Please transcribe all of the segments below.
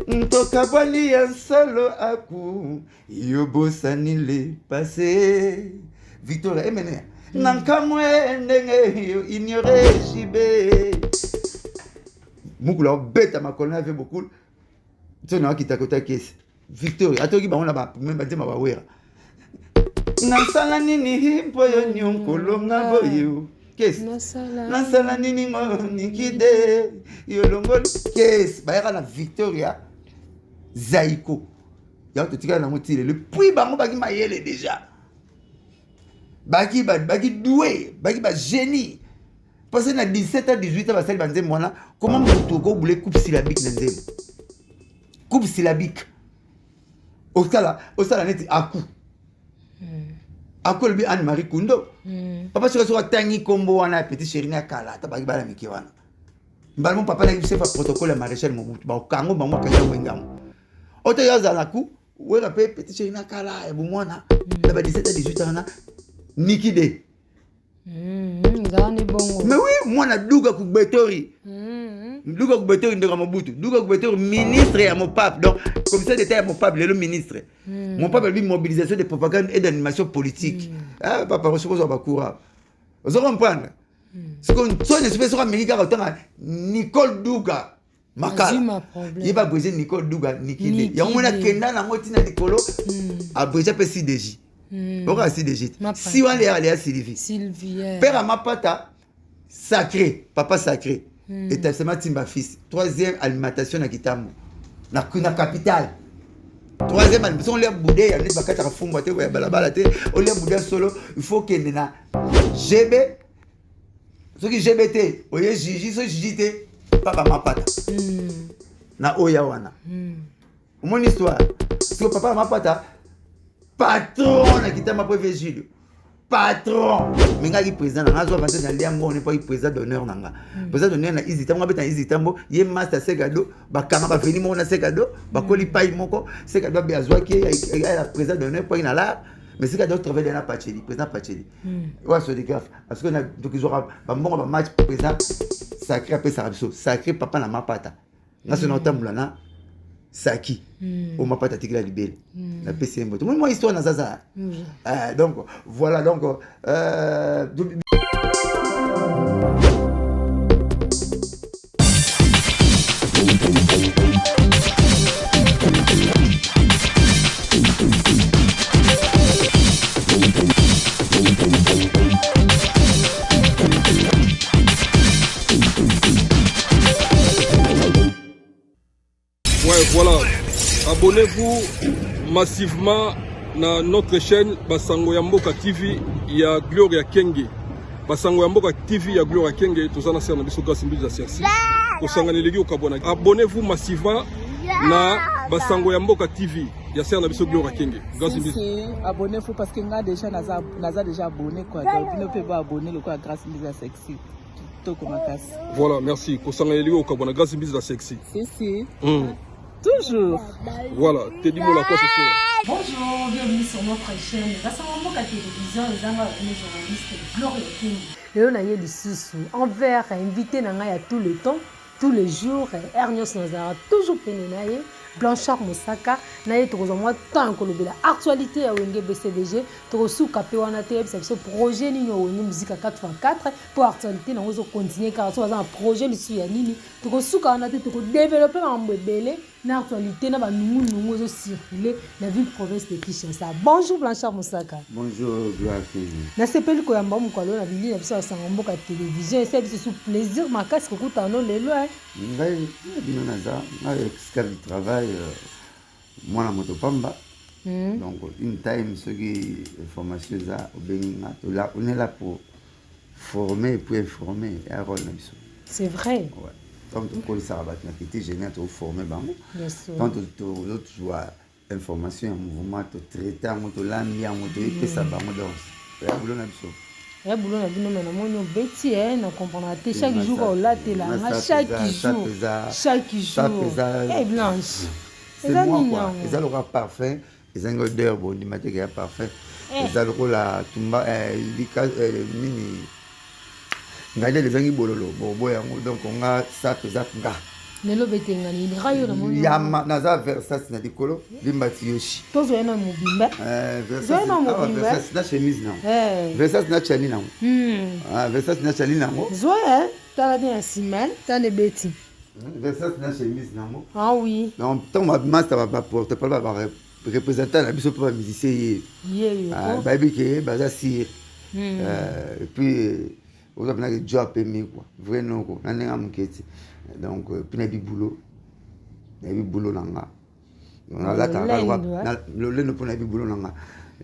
Ntokabwani ya solo aku yobosani le passé Victoria emene nankamwe ndenge yo ignorer jibe mukula beta makona fait beaucoup tona kita kota kesi Victoria atoki bango na ba même ba ma wera nasala nini himpo yo nyonkolo ngaboyo kesi nasala nini nikide yolongo kesi bayaka na Victoria Zaiko ya totika na motile le puis bango baki mayele déjà baki doué baki ba génie parce que na 17 à 18 ans basali banze mwana comment moto ko boule coupe syllabique na nzembo coupe syllabique osala neti aku aku le bi Anne Marie Kundo papa sur tangi kombo wana petit chéri na kala ta baki bala miki wana mbala mon papa na kipse fa protocole Maréchal Mobutu ba kango bango kanya wengamo oto yaza la coup ouais la petit chéri na kala e bu mwana na 17 à 18 ans na nikide ngani bongo mais oui mwana duga ku betori duga ku betori ndeka Mobutu duga ku betori ministre ya mon pape donc commissaire d'état ya mon pape le ministre mon pape lui mobilisation de propagande et d'animation politique ah papa reçoit ba courant vous comprenez ce qu'on sonne espèce de Américain autant Nicole Duga makala yeba brésil Nicole Duga nikile ya mona kenda na motina likolo a brésil pe CDJ ora CDJ si wan les Sylvie père Mapata sacré papa sacré établissement Timba fils troisième alimentation na Kitambo na capitale troisième alimentation on les boudé ya net bakata fumba te ya balabala te on les boudé solo il faut que na GB ce qui GBT oye Gigi so Gigi papa Mapata na oya wana mon histoire so papa Mapata patron na Kitama préfet Gilles patron menga ki président na zo avancer na liambo on pas président d'honneur nanga président d'honneur na Izitambo beta Izitambo ye master Segado bakanga ba veni mo na Segado bakoli pai moko Segado be azwaki ya président d'honneur pas ina la mais c'est que d'autres travaillent dans la Pacheli, président Pacheli. Ouais, sur les graphes. Parce que donc ils auront un bon match président sacré après Sarabiso, sacré papa na Mapata. National Tamblana, Saki, au Mapata Tigla Libel, la PCM. Moi histoire na Zaza. Donc voilà donc voilà, abonnez-vous massivement à notre chaîne Basango Yamboka TV, il y a Gloria Kenge. Basango Yamboka TV, il y a Gloria Kenge, tout ça na serna biso grâce mbiza sersi. Abonnez-vous massivement na Basango Yamboka TV, il y a serna biso Gloria Kenge. Grâce mbiza. Abonnez-vous parce que nga déjà naza déjà abonné quoi. Donc vous ne pouvez pas abonner le quoi grâce mbiza sexy. Voilà, merci. Kosanga yeligo kabona grâce mbiza sexy. Si. Toujours. Voilà, t'es dit moi la quoi ce soir. Bonjour, bienvenue sur notre chaîne. Basango la télévision, les journalistes Gloria Kenge. Léo na yé lisusu envers invité na ngai à tout le temps, tous les jours, Ernios Nazara toujours péné na yé. Blanchard Moussaka, naye tokozo moi tant que la actualité à Wenge BCBG, tokosu kapé wana te ce projet ni woni musique à 4x4 pour actualité na ozo continuer car so un projet lisu ya nini tokosu ka wana te toko développer en mbebele na actualité na ba nungu ozo circuler la ville province de Kinshasa. Bonjour Blanchard Moussaka. Bonjour Gloria. Na sepeli ko yamba mukalo na bili na biso Basango Mboka télévision et c'est sous plaisir makasi ko kutano lelo ngai bino naza na escale du travail moi la moto pamba donc une time ce qui formation ça là on est là pour former et pour informer et rôle biso c'est vrai ouais tant que ça va na petit général pour former bango tant l'autre joie information mouvement to traiter moto lambia moto et ça bango donc ya bulo na biso ya bulo na bino na moni obeti na comprendre te chaque jour au là te là chaque jour et blanche c'est moi quoi ils ont le parfum ils ont odeur bon du matin qu'il y a parfum ils ont le la tumba mini ngade les angi bololo bobo yango donc on a ça pesa nga lelo betengani rayo na moni yama naza Versace na likolo limbati yoshi tozo na mobimba Versace na chemise na Versace na chani na Versace na chani na zo tala bien simal tane beti Versace na chemise na mo ah oui donc tant ma master va porter pas va représentant la biso pas musicien baby ke baza sir et puis on a bien que job aimé quoi vrai non quoi na nga muketi donc puis na bi boulot nanga on a la carrière le le pour na bi boulot nanga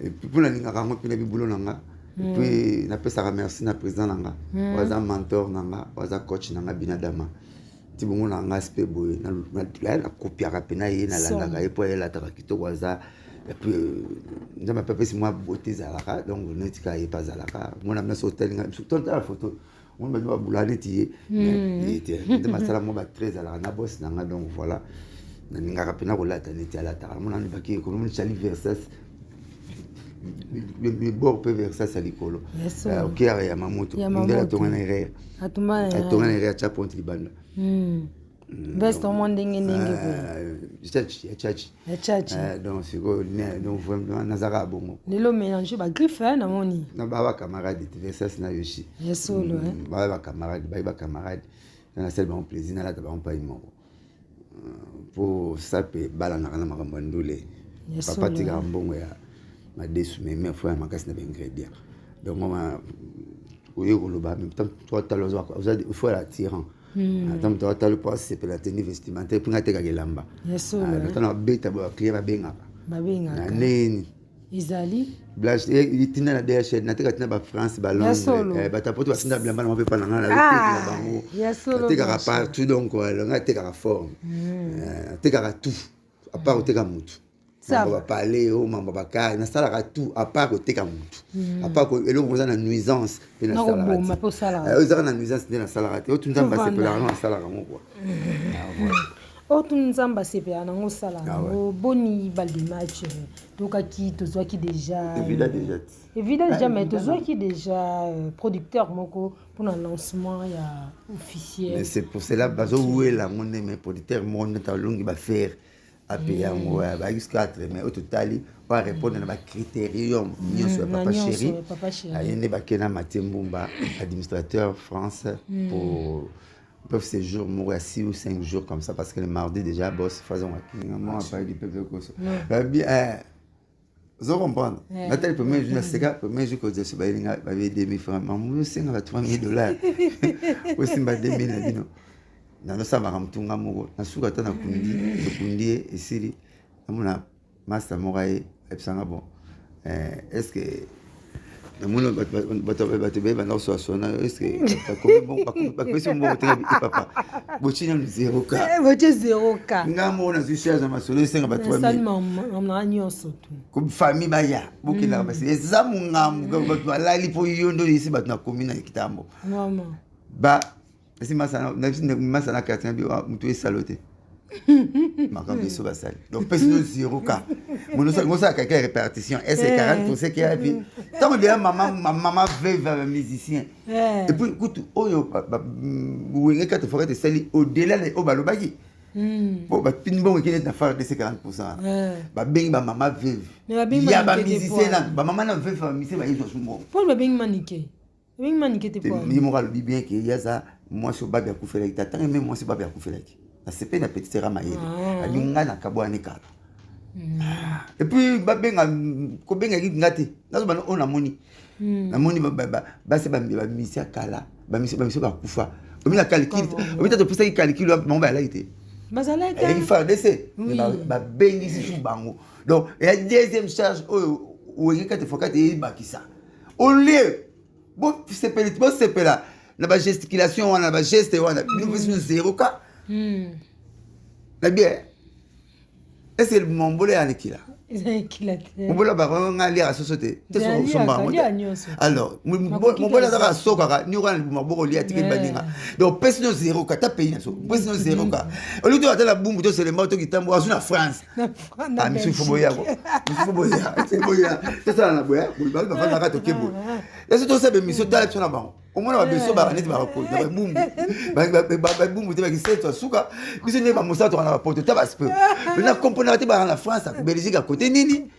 et puis pour na ninga rango puis na bi boulot nanga et puis na pesa merci na président nanga waza mentor nanga waza coach nanga binadama ti bongo nanga spe boy na copie rapena ye na langa et puis elle a kitoko waza et puis nza ma papa si moi beauté zalaka donc netika ye pas zalaka mon ami sur hôtel tout la photo on me doit boulane tié il était de masala mo ba 13 à la boss nanga donc voilà na ninga rapena ko lata neti ala ta mon ami baki ko mon chali Versace le bord peut Versace à l'école OK ya mamoto ndela tongana ere atuma ere cha ponti libanda Best au monde ndenge chachi donc c'est quoi donc vraiment nazara bongo lelo mélanger ba griffe na moni na ba camarade Versace na yoshi yesolo ba camarade na c'est bon plaisir na la ba pas imo pour ça pe bala na kana makambo ndule papa tika mbongo ya madesu mais faut makasi na ingrédients donc moi oyo koloba même temps toi talozo il faut la tirant donc tu as le poids c'est pour la tenue vestimentaire pour ngate ka gelamba le temps na beta ba client ba benga na neni izali blanche il tina na DHL na tika tina ba France ba Londres ba tapoto ba sinda blamba na pa na la la bango tika ka partout donc ngate ka forme tika ka tout à part tika mutu ça va parler au mamba bakari na sala ka tout à part tika mutu à part que elo ko na nuisance pe na sala eza na nuisance na sala ka tu nzamba c'est pour la sala ka mo quoi otu nzamba sepela nango sala boni baldi match tokaki tozwaki déjà évidemment déjà mais tozwaki déjà producteur moko pour un lancement ya officiel mais c'est pour cela bazo où est la monde mais producteur monde ta longi ba faire à payer en ba jusqu'à 4 mais au total on va répondre à ba critérium nyonso papa chéri ayende ba kena Matembumba administrateur France pour peuvent séjour mourir 6 ou 5 jours comme ça parce que le mardi déjà boss faisons moi pas du peuple de bien vous comprenez maintenant le premier jour c'est le premier jour que je suis balinga ba 2000 francs maman c'est na $3000 aussi ba 2000 na bino na no sama kamtunga moko na suka tana kundi esiri amuna master morae epsanga bon est-ce que na mono bato be bana so sona est-ce que comme bon ba question bon te papa bochina 0K boche 0K ngamo na zisha za masolo senga ba 3000 salma amna nyonso tu comme famille baya bokila ba c'est ça mon ngam bato alali po yondo ici bato na commune kitambo mama ba si masana katina bi mutu esalote makambo so basali donc personne 0K mon ça quelqu'un répartition est c'est 40% qui a puis tant bien maman veuve musicien et puis écoute oyo wenge ka te forêt de sali au-delà de obalobaki pour ba pinbon qui est na faire de ces 40% ba beng ba maman veuve ya ba musicien na ba maman na veuve musicien ba yizo sumo pour ba beng maniqué te pas ni moral bien que ya ça moi so ba bien kufela kitata même moi c'est pas bien kufela ki na sepe na petite rama yele alinga na kabwana kala et puis ba benga ko benga ki ngati nazo bana ona moni na moni ba se ba misia kala ba misia ba kufa omi na calcul omi ta to pesa ki calcul ba mba la ité bazala ité il faut décès ba bengi si sou bango donc et la deuxième charge o ngi ka te fokate e bakisa au lieu bon c'est là na ba gesticulation wana ba geste wana nous faisons 0K la bien est-ce que mon bolé a nikila mon bolé ba nga lia à société te so mba alors mon bolé da soka ni wana mo boko lia tiki baninga donc personne 0K ta pays na so personne 0K au lieu de la bumbu to c'est le moto qui tambo azuna France ah monsieur Foboya c'est boya c'est ça na boya ba va na ka to kebo est-ce que to ça be mission ta na bango au moins ba beso ba net ba ko ba bumbu ba bumbu te ba kiseto suka biso ne ba mosato na ba poto ta ba spe na comprendre te ba na France Belgique à côté nini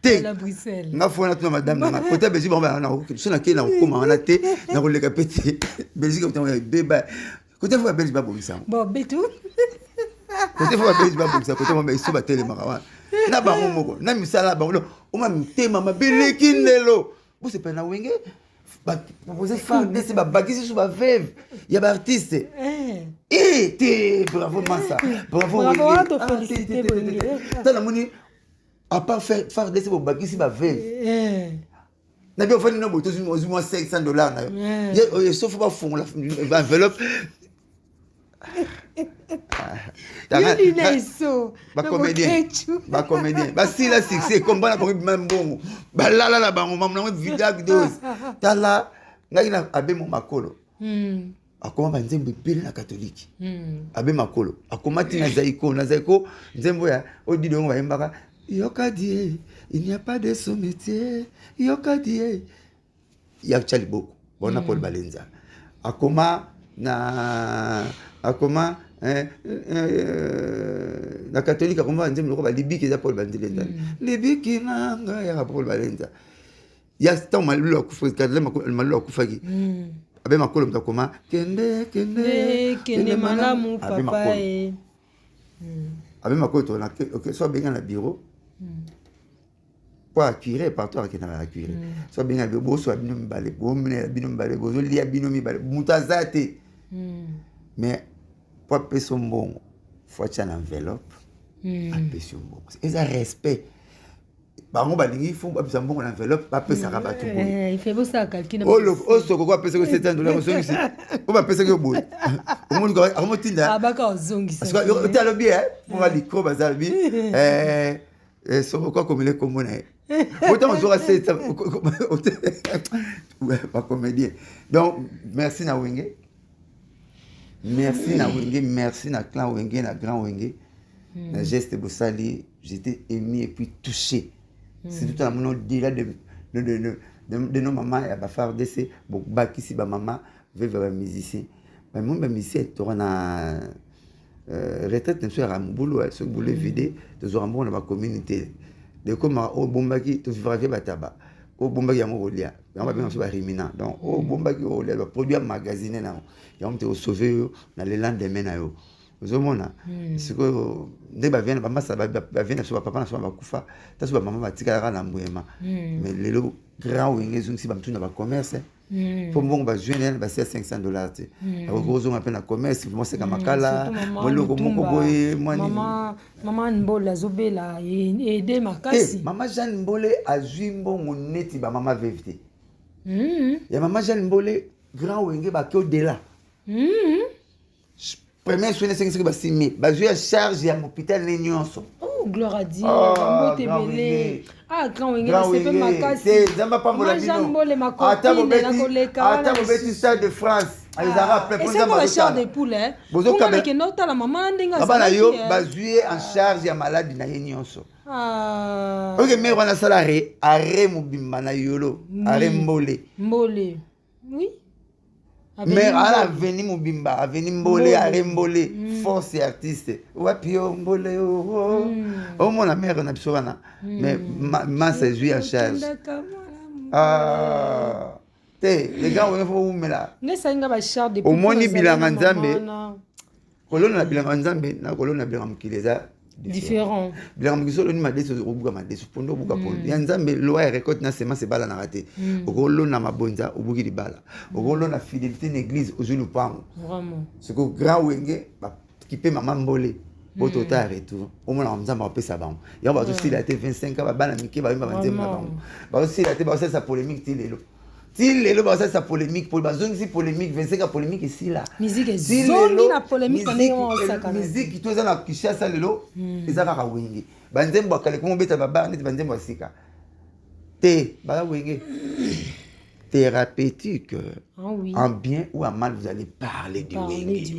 te la Bruxelles nga fona tuna madame na côté Belgique ba na ko so na ke na ko ma na te na ko le kapeti Belgique ko beba côté fo Belgique ba bomisa bon betu côté fo Belgique ba bomisa côté mo ba iso ba tele makawa na ba moko na misala ba o ma mtema mabeleki ndelo bo se pena wenge ba proposer faire des ba bakisi sur ba veuve ya ba artiste te bravo Mansa bravo à te féliciter wenge tala moni à part faire des ba bakisi ba veuve na bien fani no boto moins $500 na yo sauf pas fond la enveloppe ba comédien ba si la succès comme bana ko même bongo ba la la bango mamna vidéo tala ngai na abe mo makolo akoma ba nzembo pile na catholique abe makolo akomati na zaiko nzembo ya odido ngo bayembaka yokadie il n'y a pas de sommetier yokadie ya Chaliboko bona Paul Balenza akoma la catholique akoma nzembo ko ba libiki za Paul Balenza libiki nanga ya Paul Balenza ya sta malulo kufuka malulo kufaki abe makolo mtakoma kende malamu papa abe makolo to na OK so benga na bureau pour accueillir partout avec na accueillir so benga bo so abino mbale bo mne abino mbale bo li abino mbale mutazate mais pour payer son bon faut que une enveloppe payer son bon et ça respect bango balingi faut payer bon enveloppe pas payer ça rabatu il fait beau ça calcul oh soko quoi payer $700 so ici on va payer que boy au monde ko motinda abaka ozongi parce que tu as le bien on va likro bazalbi soko quoi comme les communes autant on aura c'est pas comédien donc merci na wenge merci na wenge merci na clan wenge na grand wenge na geste bosali j'étais ému et puis touché c'est tout à mon au-delà de nos mamans et ba faire DC bon bakisi ba maman veuve ba musicien ba mon ba musicien to na retraite ne soit rambulo ce boulot vidé de zorambo na ba communauté de comme au bombaki to vivre ba taba au bombaki ya molia on va bien sur ba rimina donc au bombaki au le produit magasiné na ya on te sauver na le lendemain na yo ozomona siko nde ba vient ba masa ba vient sur papa na so ba kufa ta so ba mama ba tikala na mbwema mais lelo grand wenge zungsi ba mtuna ba commerce pour bon ba jeune ba $500 te akozo ngape na commerce mo se kamakala mo loko moko boye mama Mbola zobela aider makasi mama Jeanne Mbole azwi mbongo neti ba mama vevte ya mama Jeanne Mbole grand wenge ba ke au-delà premier soin c'est que ba simi ba jouer à charge ya hôpital nyonso oh gloire à Dieu mbote belé grand wenge c'est pas makasi c'est zamba pambola bino ata bobeti stade de France alizara après pour zamba la charge de poule bozo ka nota la maman ndenga bana yo ba jouer en charge ya malade na nyonso OK mais on a salarié arrêt mobimba na yolo arrêt mbole oui mais à l'avenir mobimba avenir mbole arrêt mbole force artiste wapio mbole oh mon mère na bisona mais ma c'est jouer en charge les gars on faut umela ngesenga ba charge de au moni bilanga nzambe kolona bilanga nzambe na kolona bilanga mukileza différent bilanga mukisolo ni madeso obuka madeso pondo buka pondo ya nzambe loi record na sema se bala na raté okolona mabonza obuki libala okolona fidélité l'église ozulu pango vraiment c'est que grand wenge ba kipe mama mbole poto ta retour au moins nzambe apesa bango ya ba aussi la té 25 ans ba bana mike ba yimba nzambe bango ba aussi la té ba ça polémique tilelo tilelo ba ça polémique pour bazongi polémique 25 ans polémique ici là musique zongi na polémique on sakana musique to za na kishasa lelo ezaka ka wenge ba nzembo akale ko mbeta ba ba neti ba nzembo asika te ba wenge thérapeutique en bien ou en mal vous allez parler du wenge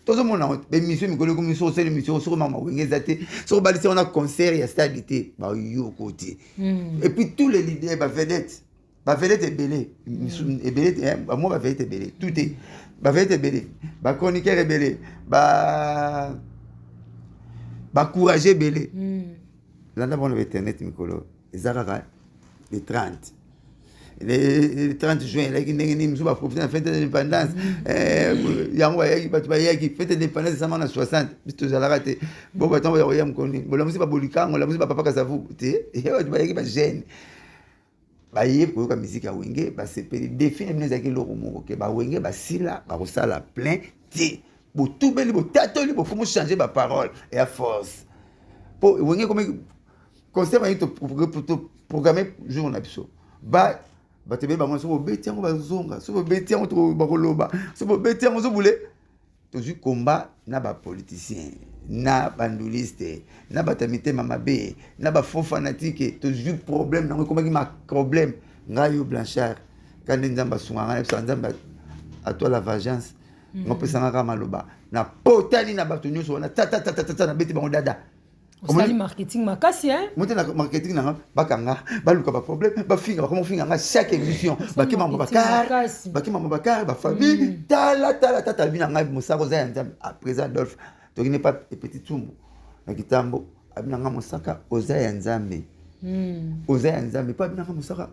tout le monde émission mikolo comme sur cette émission sur mama wenge zate sur balisi on a concert ya stabilité ba yo côté et puis tous les leaders ba vedettes bavele ebele ebele moi bavele ebele tout est bavele ebele bachroniqueur ebele bacourage ebele landa bona internet mikolo eza kaka le 30 le 30 juin elaki ndenge nini mosusu baprofite na fête d'indépendance yango bato bayaki fête d'indépendance esama na 60 biso tozalaka te bo bato bakoya mokoni bolamusi babolikango olamusi bapapa kasavuku te bato bayaki bagene baye koyoka miziki ya wenge basepeli defi na bino ezalaki eloko moko ke bawenge basila bakosala plein te botubeli botatoli bokomo changer baparole ya force po wenge komi concert bayi toprogramme jour na biso batebeli bango so bobeti yango bazonga so bobeti yango bakoloba so bobeti yango zobule tozwi komba na bapoliticien na banduliste na bato ya mitema mabe na bafaux fanatike tozwi problème nango ekomaki maproblème ngai yo Blanchard kandi nzambe asunganga na biso nzambe atwala vengeance ngopesanga kaka maloba na potani na bato nyonso wana tatatata na beti bango dada osali marketing makasi mote na marketing nanga bakanga baluka baproblème bafinga bakoma finga chaque émission bakimambo bakar bafamille tala bina ngai mosako za ya nzambe à présent Adolphe tokine pas petit tumbu na kitambo abina nga mosaka oza ya nzambe oza ya nzambe pa abina nga mosaka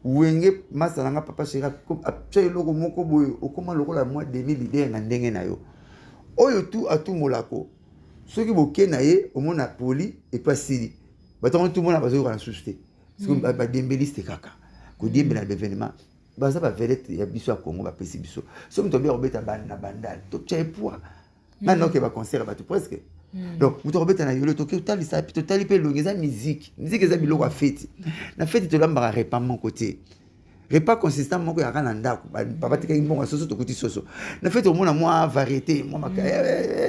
wenge masala nga papa chéri apcha eloko moko boyo okoma lokola moi demi leader na ndenge na yo oyo tu atumolako soki boke na ye omona poli epasili batongo tout mona bazoyoka na susu te parce badembeliste kaka kodiembela l'événement baza bavelete ya biso ya Congo bapesi biso soki moto obi akobeta na bandale totya epoa nani oke baconcert bato presque donc moto akobeta na yolo toke totalisa pi totali mpe elongi eza musique eza biloko ya feti na feti tolambaka repas moko te repas consistant moko yaka na ndako papa tikaki mbongo soso tokuti soso na feti omona mwa variété mwa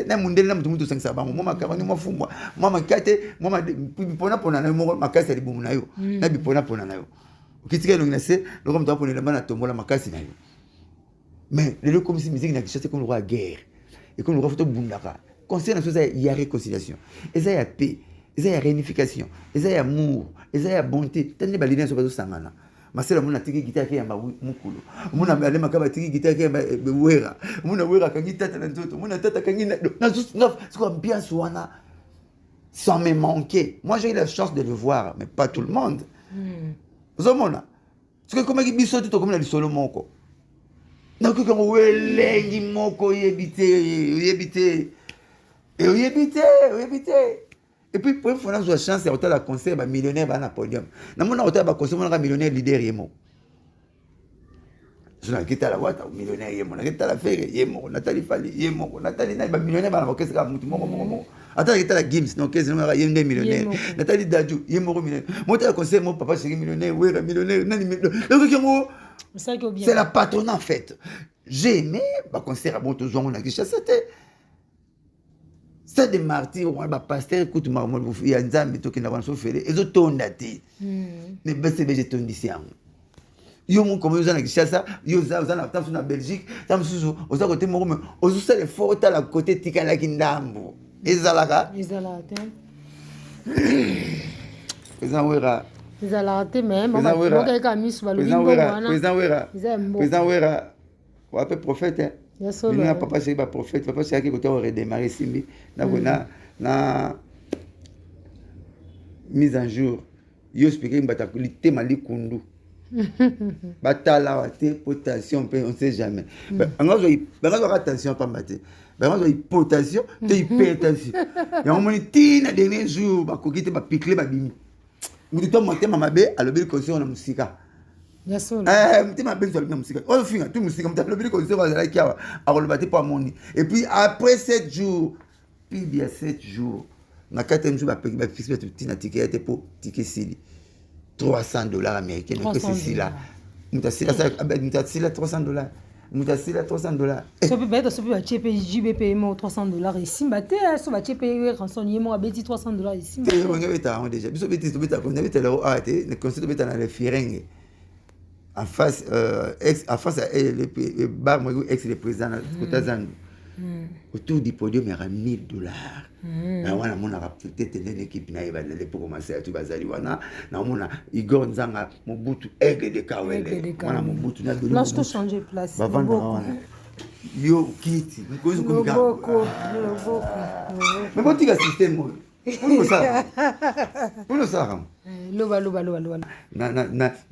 na mundele na mutu osangisa bango mwa makaroni mwa fumbwa mwa makate mwa biponapona na yo moko makasi ya libumu na yo na biponapona na yo okitika elongi na se loko moto aponela mba na tombola makasi na yo mais lelo komisi musique na Kinshasa comme le roi guerre et comme le roi foto bundaka concert na so eza ya réconciliation eza ya paix eza ya réunification eza ya amour eza ya bonté tande balina so bazosangana masela muna tiki gita ke yamba mukulu muna ale makaba tiki gita ke yamba wera muna wera kangi tata na nzoto muna tata kangi na c'est quoi bien soana sans me manquer moi j'ai eu la chance de le voir mais pas tout le monde zomona c'est comme qui biso tout comme na lisolo moko na ko ko welengi moko yebite et puis pour une fois la chance à la concert ba millionnaire ba na podium na mona hôtel ba concert mona millionnaire leader yemo je na kita la wata millionnaire yemo na kita la fere yemo Nathalie Fali yemo Nathalie na ba millionnaire ba na orchestre ka mutu moko ata kita la Gims no orchestre no yende millionnaire Nathalie Dadju yemo millionnaire monter la concert mon papa chéri millionnaire wera millionnaire nani millionnaire c'est la patronne en fait j'ai aimé ba concert à bon tous on a Kinshasa c'était ça de martyr on va pasteur écoute marmol il y a nzambe to ki na wana so fele ezo tonda te ne bese beje tondisi yango yo mon comme yo na Kinshasa yo za na tafu na Belgique tam susu oza côté moko mais ozo ça le fort à la côté tikala ki ndambo ezalaka président wera même président wera wa pe prophète il n'a papa c'est pas prophète papa c'est qui côté on redémarrer simbi na mise en jour yo speaking batakulité mali kundu batala wate potation pe on sait jamais ngazo attention pas maté ngazo potation te hypertension ya on moni tina dernier jour bakokite ba piquer ba bimi mutu monter mamabe alobi conseil na musika mtima benzo na musika on finga tout musika mtapelo bili conseil va la kiawa akolobati pas moni et puis après 7 jours puis bien 7 jours na 4e jour ba fixe tina ticket pour ticket sili $300 américains que c'est si là mutasila $300 mutasila $300 so peut so peut chepe JBP mo $300 et simbate so va chepe rançonnier mo abeti $300 et simbate on avait ta déjà biso beti to beta ko na beta lo ate ne conseil beta na le firengue en face à le bar mo ex le président Kota Zandu autour du podium il y aura $1000. Na wana mona peut-être une équipe na iba le pour commencer à tout bazali wana na mona Igor Nzanga Mobutu aigle de Kawele wana Mobutu na Là je te changer place. ba vanda wana yo kiti ngozi kumika Loboko. mais bon tika système mo uno ça Loba.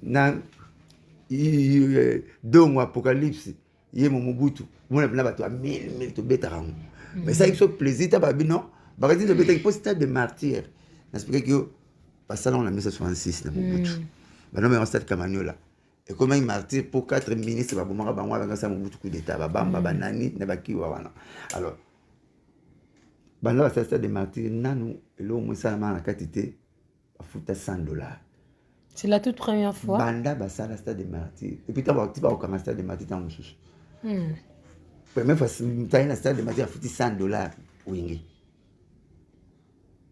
na dongo apocalypse ye Mobutu mona na bato a 1000 to beta rango mais ça il faut plaisir ta babi non ba dit de beta il faut stade de martyr n'explique que passant on a 1966 na Mobutu ba non mais on stade Kamanyola et comment il martyr pour 4 ministres ba bomaka bango avec ça Mobutu coup d'état ba bamba banani na bakiwa wana alors banda ba stade de martyr nanu elo mo ça na quantité afuta $100. C'est la toute première fois. Banda basala stade de martyr et puis tu vas au stade de martyr dans le sous. Première fois tu as un stade de martyr afuti $100 wingi.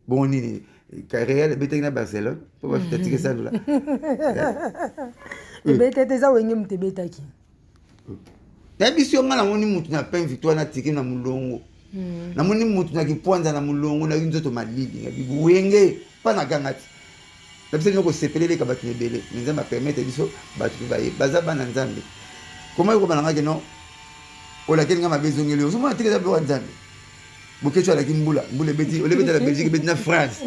Bon ni carrière le bété na Barcelone pour pas faire ticket $100. Le bété ça wingi mtebeta ki. Na biso ngala moni mutu na pen victoire na ticket na mulongo. Na moni mutu na kipwanza na mulongo na nzoto malili ngabi wenge pa na gangati. La personne qui s'est pelée les kabati belé, nous avons permettre biso batu baye baza bana nzambe. Comment ko bana non? O la kenga ma bezongeli, o soma tika za bo nzambe. Bokecho la kimbula, mbule beti, o le beti la Belgique, beti na France.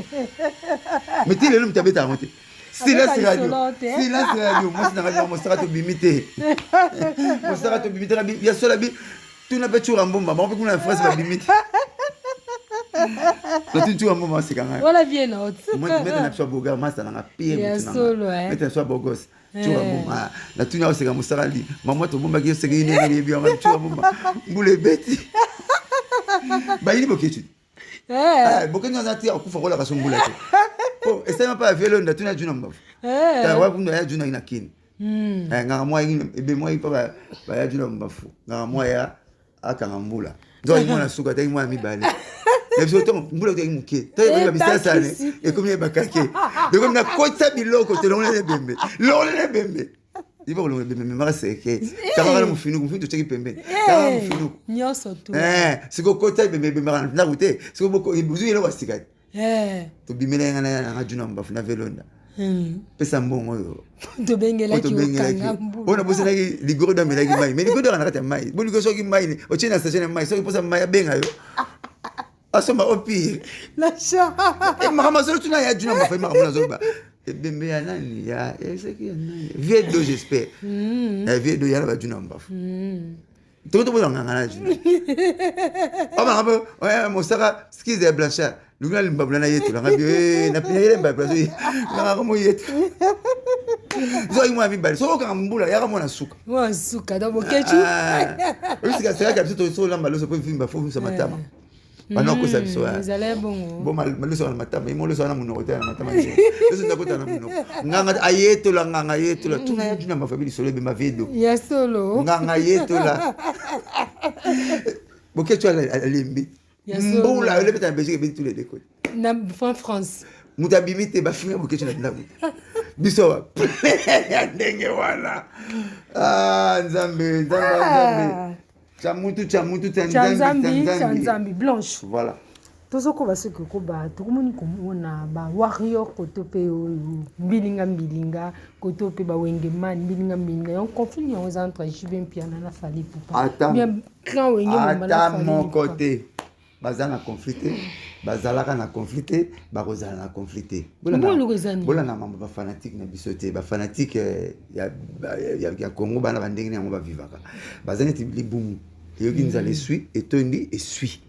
Mais tu le nom tabeta monter. Silence radio. Moi c'est radio, moi strato bimité. Moi strato bimité la bi, ya sola bi, tu n'as pas toujours un bon maman, on peut qu'on a France va bimité. La tu vois moment c'est quand même. Voilà bien haute. Moi tu mets un choix beau gars, ça n'a pire. Ya solo ouais. Mets un choix beau gosse. Tu vois bon la tu n'as c'est comme ça ali. Maman to bomba qui c'est qui n'est bien tu vois bon. Boule bête. Ba il boketu. Boketu nous a tiré au coup faut la raison boule. Bon, et ça m'a pas fait l'onde tu n'as du nom. Ta wa kun ya juna ina kin. Ngara moi ebe moi pas ba ya du nom bafu. Ngara moi ya akangambula. Ndio mwana suka ta mwana mibale. Et puis autant mbula ta muke. Ta ba bisa sana et comme ba kake. De comme na kota biloko te lonle le bembe. Lonle le bembe. Il va lonle le bembe mais c'est que ta va mu finu to cheki pembe. Ta mu finu. Nyoso tu. C'est ko kota bembe bembe na route. C'est ko boko ibuzu ile wasika. To bimele ngana na juna mbafu na velonda. Pesa mbongo yo. To bengela ki okanga mbu. Ona bosana ki ligoro da melaki mai. Mais ligoro na kata mai. Bo ligoro soki mai ni. O chena station mai. Soki posa mai benga yo. Asoma au pire. La cha. Et mama solo tuna ya juna mbafu mama na zoba. E bembe ya nani ya. C'est qui ya nani. Viedo j'espère. Viedo ya ba juna mbafu. Toto bo nganga juna. Aba ngabo mosaka skiz de Blanchard. Lugna limbabula na yetu la ngabi na pina ile mbabula so na kamo yetu zo imwa mibali so ka mbula ya kamo na suka wa suka da bokechu usika sera ka biso so lamba lo so po fimba fo so matama bana ko sa biso ezale bongo bo mal lo so na matama imo lo so na munoko ta na matama so ndakota na munoko nganga ayetu la nganga yetu la tuna ya juna mafabili solo be mavedo ya solo nganga yetu la bokechu alimbi mbula le beta Belgique be tous les deux côtés na France mutabimite bafinga bokechu na ndabu biso ya ndenge wala nzambe Chanzambi blanche voilà tozoko basoko ko ba tokomoni komona ba warrior koto pe mbilinga koto pe ba wengeman mbilinga en conflit entre Jibin Piana na Fally Ipupa bien grand wenge à mon côté bazana conflité bazalaka na conflité bakozala na conflité bola na mamba ba fanatique na bisoté ba fanatique ya Congo bana bandenge na ba vivaka bazana ti libumu yoki nzale suit etondi et suit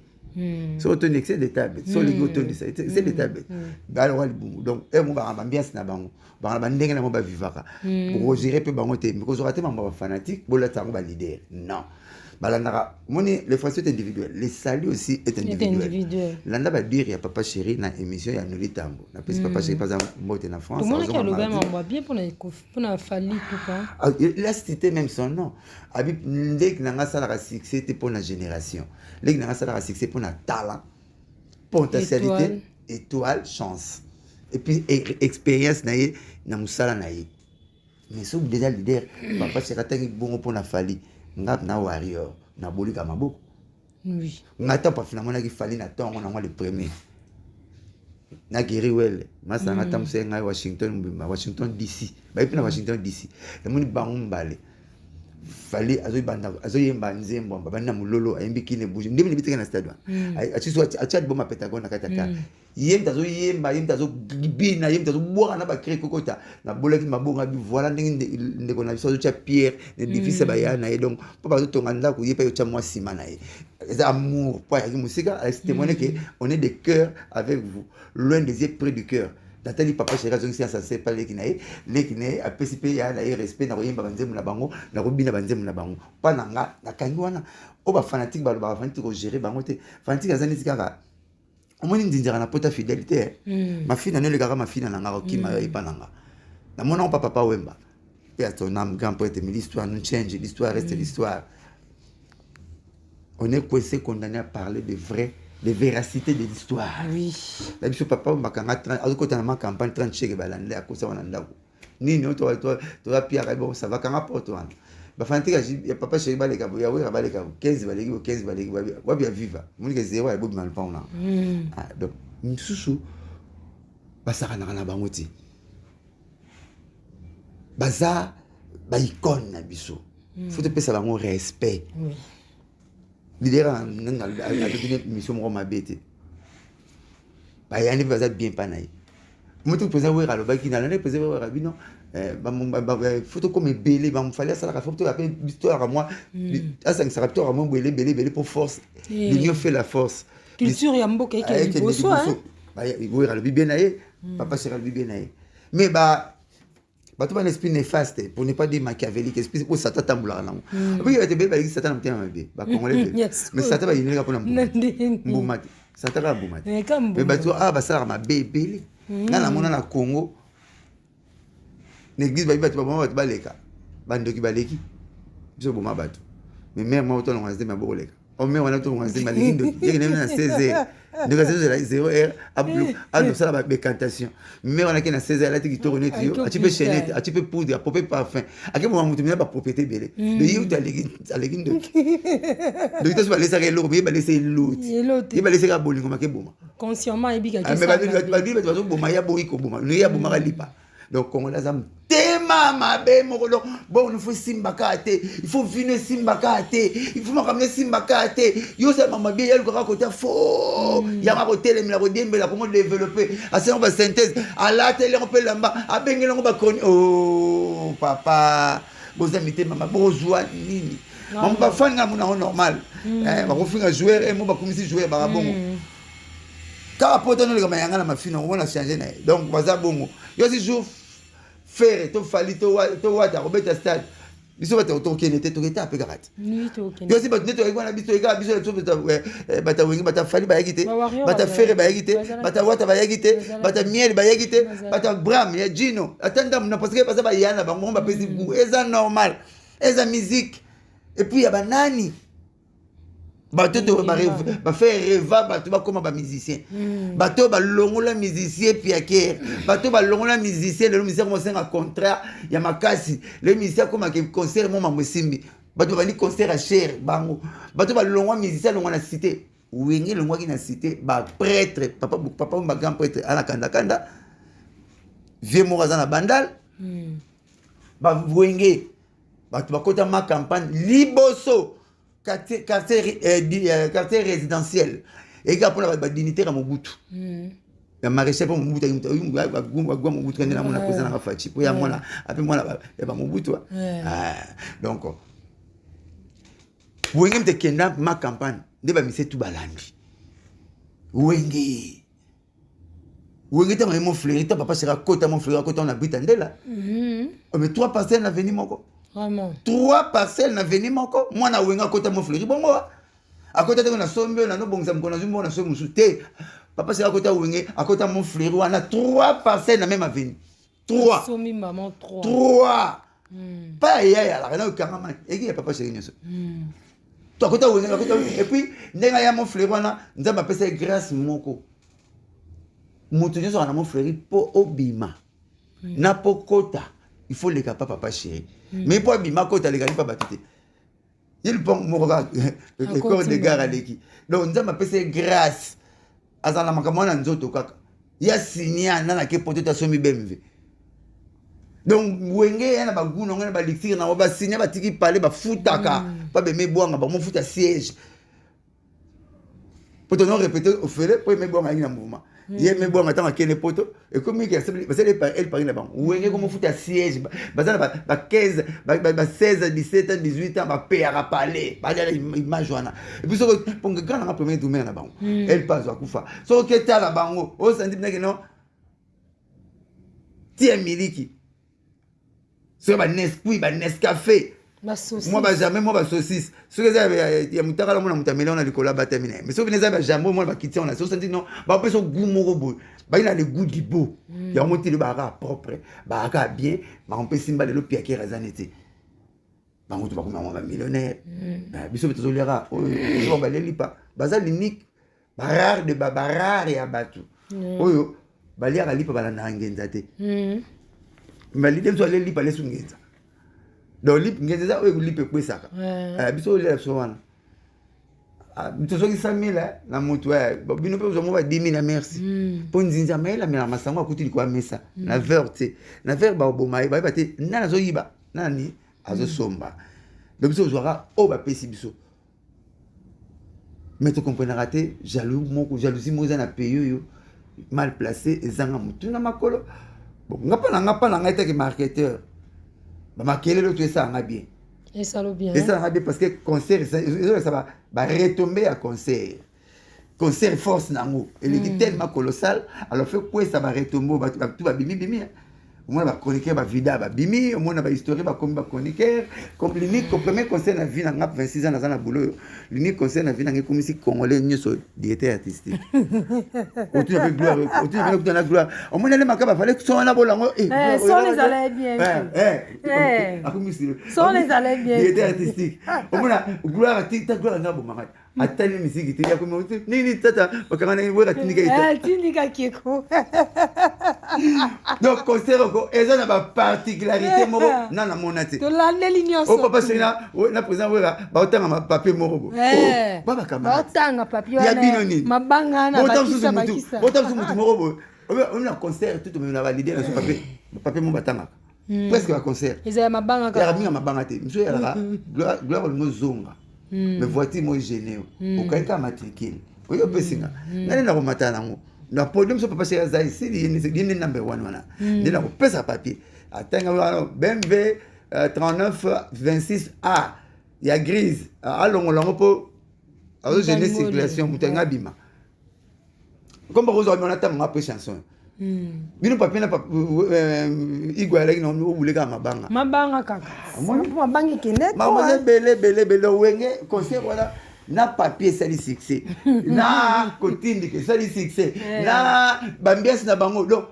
so etondi excès de table so ligo etondi c'est de table bala wa libumu donc mo ba ambiance na bango ba bandenge na ba vivaka pour gérer pe bango te mais ko zorate mamba ba fanatique bola tango ba leader non balandaka moni les Français est individuel les saluts aussi est individuel landa ba dire ya papa chéri na émission ya Noli Tambo na pesi papa chéri par exemple mot en France tout le monde qui a le même envoie bien pour na Fally Ipupa il a cité même son nom abi ndek nanga sala ka succès te pour la génération ndek nanga sala ka succès pour na talent potentialité étoile chance et puis expérience na ye na musala na ye mais so déjà leader papa chéri tangi bongo pour na Fally ngap na warrior na bolika maboko Oui. Ngata pas finalement na ki fali na temps on a le premier. Na guéri well. Masa ngata mse ngai Washington DC. Ba ipina Washington DC. Le moni bangu mbale. Fali azoyemba nzembo bana mulolo ayembi kine bouge ndimi biteka na stade achiso achat boma Pentagon na kataka yem tazo yemba yem tazo bina yem tazo boira na ba créer kokota na bolaki mabonga bi voilà ndeko na biso cha pierre l'édifice ba yana et donc papa to tonga ndako yepa yo cha moi sima na ye amour pour ya musika à témoigner que on est de cœur avec vous loin des yeux près du cœur. Nathalie papa chéri azongi ça c'est pas lekinae a PCP ya na respect na koyemba banzemu na bango na kobina banzemu na bango pa nanga na kangi wana o ba fanatique ba fanatique ko gérer bango te fanatique azani tikaka omoni ndinjara na pota fidélité ma fille na ne le gara ma fille na nga ko kima yo pa nanga na mona papa wemba et à ton âme grand poète mais l'histoire nous change l'histoire reste l'histoire on est coincé condamné à parler de vrai de véracité de l'histoire. Oui. La biso papa makanga 30 azokota na ma campagne 30 chèques balande akosa wana ndako. Nini to pia bon ça va kanga poto wana. Ba fantika ya papa chéri baleka ya we baleka 15 baleki wa bien viva. Munike zero ya bobi malpa ona. Donc msusu basaka na bangoti. Baza ba icône na biso. Faut te pesa bango respect. Oui. Leader a donné une mission à bête. Bah, il y a un bien panaï. Moi, tout le président, oui, alors, qui n'a pas président, non, photo comme belé, il fallait ça, la photo, après, l'histoire à moi, à 5 rapports à moi, belé pour force. L'union fait la force. Culture, il y a un beau qui est beau, hein. Bah, oui, alors, bien naïe, papa, c'est bien naïe. Mais, bah, tu as un esprit néfaste, pour ne pas dire machiavélique, esprit où Satan tamboula là. Oui, il y a des bébés qui Satan n'a pas été bah congolais. Mais Satan va y venir pour l'emboumat. Satan va emboumat. Mais bah tu ah bah ça ma bébé. Dans la monde na Congo. L'église va y battre bah tu baleka. Bando qui baleki. Je bouma batu. Mais même moi autant on va se dire ma boleka. On met on a tout on va se dire ma ligne il y a 16h. De la 0h à bleu à nous ça la bécantation mais on a qui na 16h là qui tourne tu tu peux chaîner tu peux poudre à popper parfum à quel moment tu me pas propriété belé de you tu à l'église de tu vas laisser l'eau mais va laisser l'eau il va laisser la bolingo ma ke boma consciemment et biga mais va dire tu vas boma ya boiko boma ne ya boma lipa donc on a zam tema mabe mokolo bon il faut simbakate il faut venir simbakate il faut ramener simbakate yo ça mama bien yel ko côté fo ya ma côté le ko dembela comment développer assez on va synthèse à la télé on peut lamba a bengela on va connaître oh papa vous invitez mama bonjour nini maman ba fanga mona normal ba ko finga joueur et mo ba komisi joueur ba bongo ka poto no le kama yanga na mafina on va changer na donc baza bongo yo si jour faire to fali to wata robeta stade biso bata otokenete toketa pe garate yo si batu neto ekwana biso eka biso to bata wengi bata fali ba yagite bata faire ba yagite bata wata ba yagite bata miel ba yagite bata bram ya Gino atanda na parce que pasa ba yana ba ngomba pesi bu eza normal eza musique et puis ya banani bato to ba faire rêver bato ba comme ba musicien bato ba longola musicien piaker bato ba longola musicien le musicien comme un contrat ya makasi le musicien comme un concert mo mamusimbi bato ba ni concert à cher bango bato ba longola musicien longola na cité wenge longola ki na cité ba prêtre papa ba grand prêtre ala kanda vieux moraza na bandal ba wenge bato ba kota ma campagne liboso quartier résidentiel et gars pour la dignité à Mobutu la maréchal pour Mobutu Mobutu quand on a posé dans la fachi pour ya moi après moi là ba Mobutu donc wenge me kenda ma campagne de ba mise tout balandi wenge ta mon fleury ta papa sera kota mon fleury kota on habite ndela mais 3 parcelles na veni moko. Vraiment. 3 parcelles na veni moko moi na wenga kota mon fleury bongo à côté de na sombe na no bongza mkona zumbo na somu sute papa c'est à côté wenge à côté mon fleury on a 3 parcelles na même avenue 3 somi maman 3 pas ya la na karama et qui papa c'est nyoso to à côté wenge à côté et puis ndenga ya mon fleury wana nzamba pesa grâce moko mutu nyoso na mon fleury po obima na pokota il faut les papa chéri mais pour abima kota les gars pas batité il pont moko le corps de gare aleki donc nzambe apesa grâce azala makambo na nzoto kaka ya signer na ke poto ta somi bemve donc wenge yana baguna ngana ba lixir na ba signer ba tiki parler ba futaka ba be mebwanga ba mo futa siège poto non répéter au fele pour mebwanga ina mouvement ye mebwanga tanga kene poto et comme il elle parle là-bas wenge comme futa siège bazana ba 15 ba 16 17 18 ans ba père parler ba la image wana et puis pour que quand on a premier domaine là-bas elle passe à kufa so que ta la bango o senti que non tie miliki so ba Nesquik ba Nescafé moi ba jamais moi ba saucisse ce que ça ya mutaka la mona mutamela on a le cola batamina mais so venez ba jambo moi ba kiti on a so senti non ba pe so goût moko boy ba ina le goût du beau ya monter le bara propre bara bien ba on peut simba le piaké razanete ba on ba comme un millionnaire ba biso beto lera o ba le lipa baza l'unique barar de babarar ya batu oyo ba lera lipa ba na ngenza te mais l'idée soit le lipa le sungenza donc lip ngeza oyo lipe kwesaka biso le so wana biso soki 100 000 na moto bino pe zo mo ba 10 000 na merci pour nzinza mela mela masango akuti kwa mesa na verte na ver ba oboma ba te nana zo yiba nani azo somba donc biso zora o ba pesi biso mais tu comprends raté jalousie moza na payo yo mal placé ezanga mutu na makolo bon ngapa na ngata ke marketeur ba makele lo tu ça nga bien et ça lo bien et ça nga bien parce que concert ça va retomber à concert force nango elle est tellement colossal alors fait quoi ça va retomber tout va bimi au moins ba chroniqueur ba vida ba bimi au moins ba histoire ba comme ba chroniqueur comme l'unique premier concert na vie na 26 ans na boulot l'unique concert na vie na comme si congolais nyoso directeur artistique autour avec gloire autour avec la gloire au moins les makaba fallait que son na bolango sont les allait bien sont les allait bien directeur artistique au moins gloire ta gloire na bo makaba atali musique te ya comme nini tata bakana ni wera tindika kieko donc concert eza na ba particularité moko na na monate to la ligne o papa sina na président wera ba otanga ma papier moko baba kama ba otanga papier ya binoni mabanga na bakisa botam mutu moko on a concert tout on a validé na papier mo batanga presque un concert eza mabanga ka ya mabanga te mso ya gloire mo zonga mais voiture moi gêné au cas matricule oyo pesinga nani na komata nango na podium so papa chez Zai si ni number 1 wana ni na kopesa papier atanga wana BMW 39 26A ya grise alongo longo po azo gêner circulation mutenga bima comme par exemple on attend ma chanson bino papier na igwala ki no ubulega mabanga kaka mabanga kenet mama bele wenge concert wala na papier sali succès na kotindi ke sali succès na bambiance na bango donc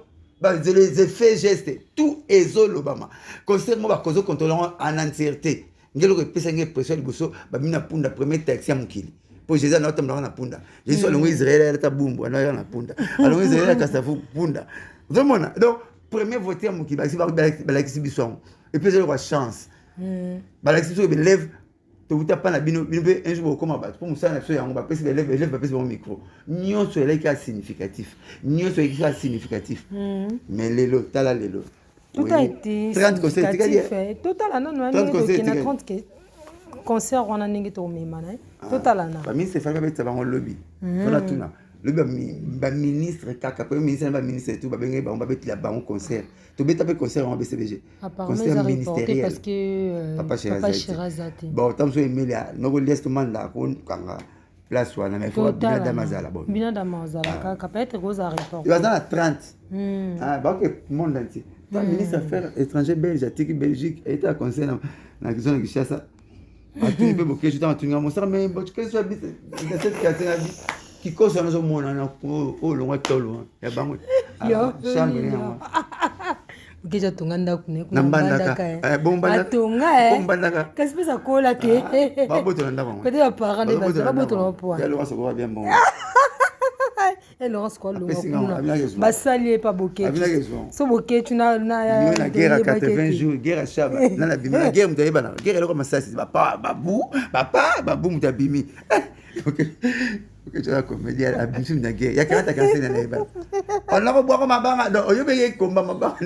les effets gestes tout ezolo bama concert mo ba kozo contrôler en entièreté ngelo ko pesa nge pression liboso ba mina punda premier taxi ya mukili pour Jésus na otamla na punda Jésus alongo Israël ta bumbu na na punda alongo Israël kasafu punda vraiment donc premier voter mukili ba la exhibition et puis j'ai la chance ba la exhibition be lève to uta pa na bino un jour comme ba pour musa na so yango ba pesi be lève ba pesi ba micro nyonso ele ka significatif nyonso ele ka significatif mais lelo tala lelo tout a été 30 concerts total non non 30 concert wana ningi to memana total na ba ministre fa ba tsa bango lobby fona tuna lobby ba ministre kaka premier ministre ba ministre tout ba benga ba betila bango concert to beta pe concert en BCBG concert ministériel parce que papa Shirazati bon tam so emilia no go lest manda ko kanga place wana mais faut bien damazala bon bien damazala kaka peut-être gros aéroport il va dans la 30 ba que monde entier le ministre affaires étrangères belge atiki Belgique était à concert na zone Kinshasa atuni pe boke juta atunga mosara mais bo que soit bit dans cette catégorie qui cause na zo mona na o longa tolo ya bango chambre ya Geja tunganda kune nambandaka bombanda bombandaka kasi pesa kola ke ba boto na ndako peut-être parents de base ba boto na poa ya lo so bien bon Et Laurence quoi Après, c'est grave, avec raison. basali pas boké. Avec raison. So boké tu na la guerre à 80 jours, guerre à Chaba. Dans la bimi, la guerre mutaye bana. Guerre elle comme ça, c'est babou mutabimi. OK. OK, tu as comédie à bimi na guerre. Ya 40 cancer na ba. On a boire ma banga. Donc yo be combat ma banga.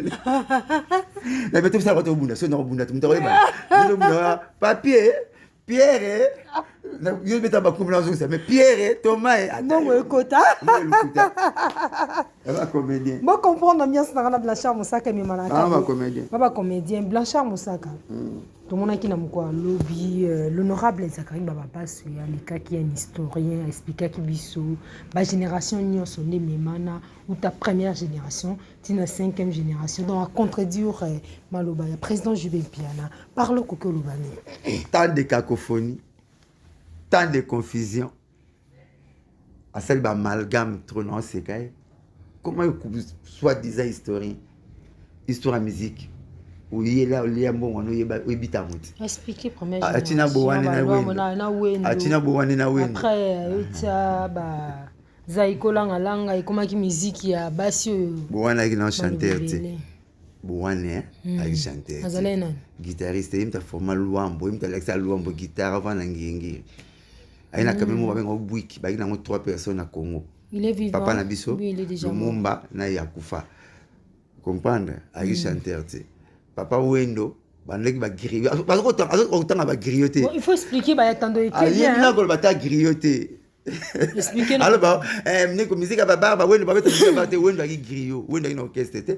La beto ça va te bunda, so na bunda tu mutaye ba. Papier Pierre, je vais t'abattre mais Pierre, Thomas, non, écoute, comédien. Bon, comprendre l'ambiance dans la Blanchard Moussaka, mais malade. Comédien. Papa comédien, Blanchard Moussaka. Tout le monde qui n'a pas lobby, l'honorable Zachary Baba Basso, les cas qui est un historien, expliquer qui vit la génération n'y sont des mémana ou ta première génération, tu la 5e génération. Donc à contredire Maloba, le président Jubin Piana, parle au Koko Lobani. Tant de cacophonie, tant de confusion, à celle d'amalgame trop non c'est quoi? Comment soi-disant historien, histoire à musique? Oui, là, il y a bon, il y a bitamut. Expliquez première génération. Atina Bouane na Wendo. Atina Bouane na Wendo. Après, il y a Zaiko Langa et comment qui musique il y a Basio. Bouane avec un chanteur. Bouane avec chanteur. Azalena. Guitariste, il m'a formé Luambo, il m'a laissé Luambo guitare avant d'enguer. Il a quand même avec un bouik, il y a 3 personnes à Congo. Il est vivant. Papa Nabiso. Oui, il est déjà mort. Mumba na Yakufa. Comprendre avec chanteur. Papa Wendo, bandeki ba grioté. Parce que autant ba grioté. Il faut expliquer ba attendre et puis bien. Ah, il ba grioté. Expliquer. Alors ba mne ko musique ba Wendo ba musique ba te Wendo ba griot. Wendo ina orchestre te.